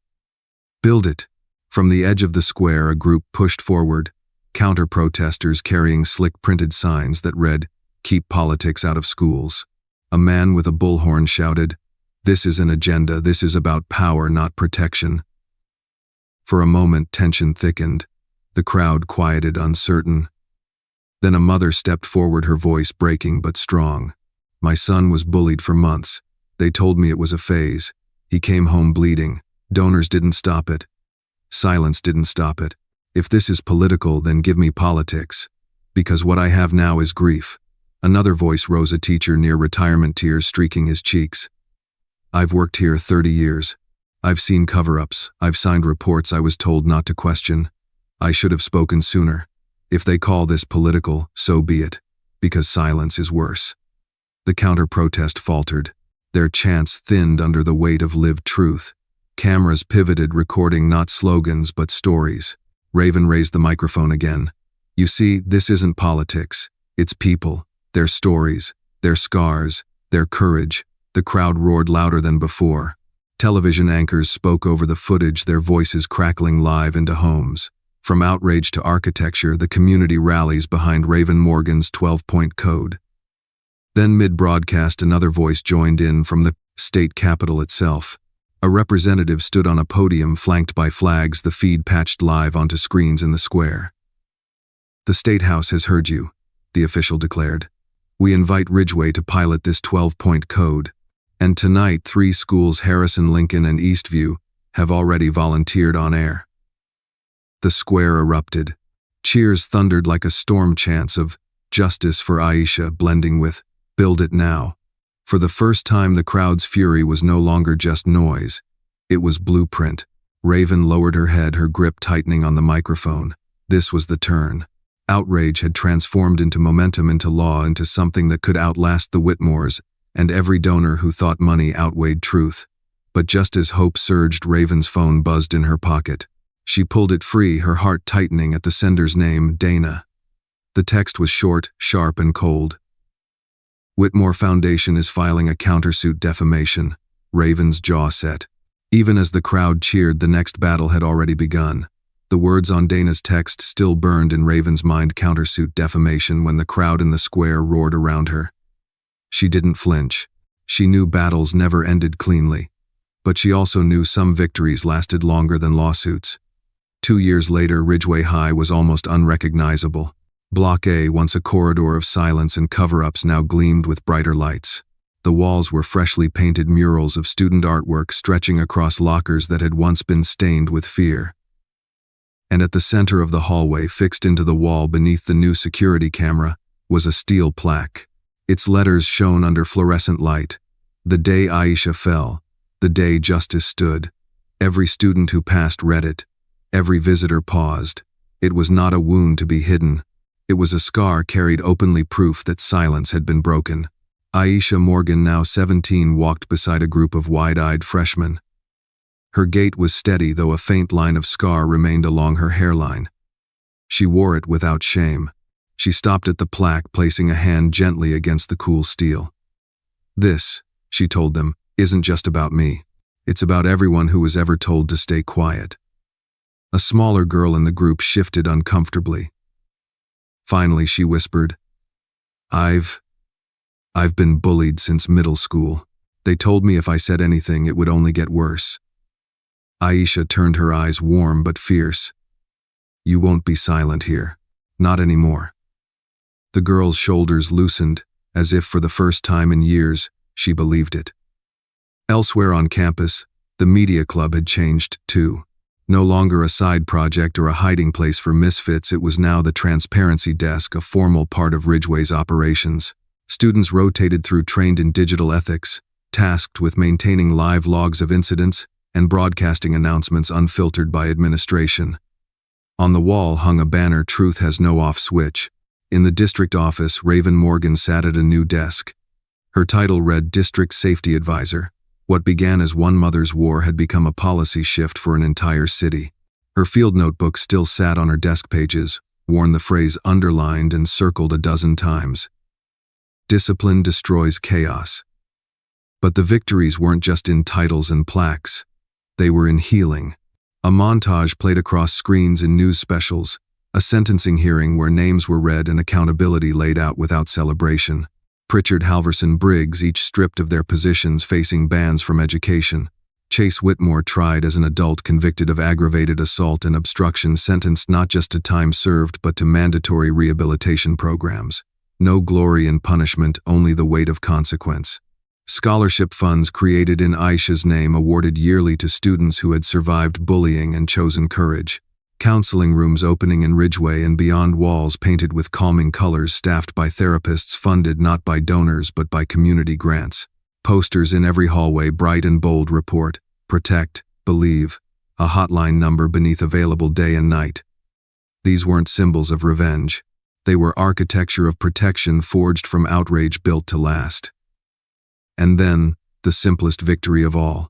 Build it! From the edge of the square, a group pushed forward, counter-protesters carrying slick printed signs that read, "Keep politics out of schools." A man with a bullhorn shouted, "This is an agenda, this is about power, not protection." For a moment, tension thickened. The crowd quieted, uncertain. Then a mother stepped forward, her voice breaking but strong. "My son was bullied for months. They told me it was a phase. He came home bleeding. Donors didn't stop it. Silence didn't stop it. If this is political, then give me politics. Because what I have now is grief." Another voice rose, a teacher near retirement, tears streaking his cheeks. "I've worked here 30 years. I've seen cover-ups. I've signed reports I was told not to question. I should have spoken sooner. If they call this political, so be it. Because silence is worse." The counter-protest faltered. Their chants thinned under the weight of lived truth. Cameras pivoted, recording not slogans but stories. Raven raised the microphone again. "You see, this isn't politics. It's people. Their stories, their scars, their courage." The crowd roared louder than before. Television anchors spoke over the footage, their voices crackling live into homes. From outrage to architecture, the community rallies behind Raven Morgan's 12-point code. Then mid-broadcast, another voice joined in from the state capitol itself. A representative stood on a podium flanked by flags, the feed patched live onto screens in the square. "The State House has heard you," the official declared. "We invite Ridgeway to pilot this 12-point code. And tonight, 3 schools, Harrison, Lincoln, and Eastview, have already volunteered on air." The square erupted. Cheers thundered like a storm, chants of "Justice for Aisha" blending with "Build it now." For the first time, the crowd's fury was no longer just noise. It was blueprint. Raven lowered her head, her grip tightening on the microphone. This was the turn. Outrage had transformed into momentum, into law, into something that could outlast the Whitmores and every donor who thought money outweighed truth. But just as hope surged, Raven's phone buzzed in her pocket. She pulled it free, her heart tightening at the sender's name, Dana. The text was short, sharp, and cold. "Whitmore Foundation is filing a countersuit, defamation." Raven's jaw set. Even as the crowd cheered, the next battle had already begun. The words on Dana's text still burned in Raven's mind, countersuit, defamation, when the crowd in the square roared around her. She didn't flinch. She knew battles never ended cleanly. But she also knew some victories lasted longer than lawsuits. 2 years later, Ridgeway High was almost unrecognizable. Block A, once a corridor of silence and cover-ups, now gleamed with brighter lights. The walls were freshly painted murals of student artwork stretching across lockers that had once been stained with fear. And at the center of the hallway, fixed into the wall beneath the new security camera, was a steel plaque. Its letters shone under fluorescent light. "The day Aisha fell. The day justice stood." Every student who passed read it. Every visitor paused. It was not a wound to be hidden. It was a scar carried openly, proof that silence had been broken. Aisha Morgan, now 17, walked beside a group of wide-eyed freshmen. Her gait was steady, though a faint line of scar remained along her hairline. She wore it without shame. She stopped at the plaque, placing a hand gently against the cool steel. "This," she told them, "isn't just about me. It's about everyone who was ever told to stay quiet." A smaller girl in the group shifted uncomfortably. Finally, she whispered, I've been bullied since middle school. They told me if I said anything, it would only get worse." Aisha turned, her eyes warm but fierce. "You won't be silent here. Not anymore." The girl's shoulders loosened, as if for the first time in years, she believed it. Elsewhere on campus, the media club had changed too. No longer a side project or a hiding place for misfits, it was now the transparency desk, a formal part of Ridgeway's operations. Students rotated through, trained in digital ethics, tasked with maintaining live logs of incidents and broadcasting announcements unfiltered by administration. On the wall hung a banner, "Truth has no off switch." In the district office, Raven Morgan sat at a new desk. Her title read District Safety Advisor. What began as one mother's war had become a policy shift for an entire city. Her field notebook still sat on her desk pages, worn, the phrase underlined and circled a dozen times. "Discipline destroys chaos." But the victories weren't just in titles and plaques. They were in healing. A montage played across screens in news specials, a sentencing hearing where names were read and accountability laid out without celebration. Pritchard, Halverson, Briggs, each stripped of their positions, facing bans from education. Chase Whitmore, tried as an adult, convicted of aggravated assault and obstruction, sentenced not just to time served but to mandatory rehabilitation programs. No glory in punishment, only the weight of consequence. Scholarship funds created in Aisha's name, awarded yearly to students who had survived bullying and chosen courage. Counseling rooms opening in Ridgeway and beyond, walls painted with calming colors, staffed by therapists, funded not by donors but by community grants. Posters in every hallway, bright and bold: report, protect, believe, a hotline number beneath available day and night. These weren't symbols of revenge. They were architecture of protection, forged from outrage, built to last. And then, the simplest victory of all.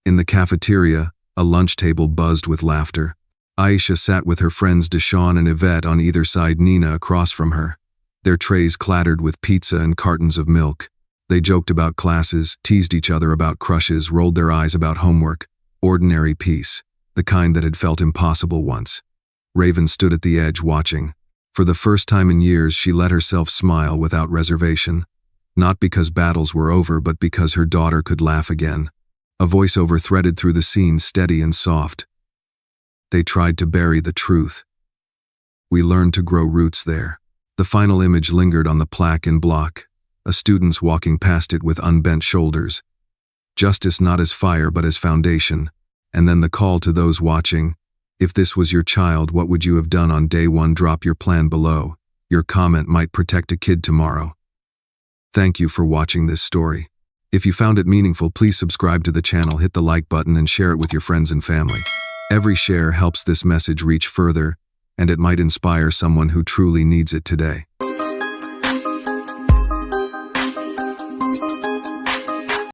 In the cafeteria, a lunch table buzzed with laughter. Aisha sat with her friends Deshawn and Yvette on either side, Nina across from her. Their trays clattered with pizza and cartons of milk. They joked about classes, teased each other about crushes, rolled their eyes about homework. Ordinary peace, the kind that had felt impossible once. Raven stood at the edge, watching. For the first time in years, she let herself smile without reservation. Not because battles were over, but because her daughter could laugh again. A voiceover threaded through the scene, steady and soft. They tried to bury the truth. We learned to grow roots there. The final image lingered on the plaque in block, a student's walking past it with unbent shoulders. Justice not as fire but as foundation. And then the call to those watching: if this was your child, what would you have done on day one? Drop your plan below. Your comment might protect a kid tomorrow. Thank you for watching this story. If you found it meaningful, please subscribe to the channel, hit the like button, and share it with your friends and family. Every share helps this message reach further, and it might inspire someone who truly needs it today.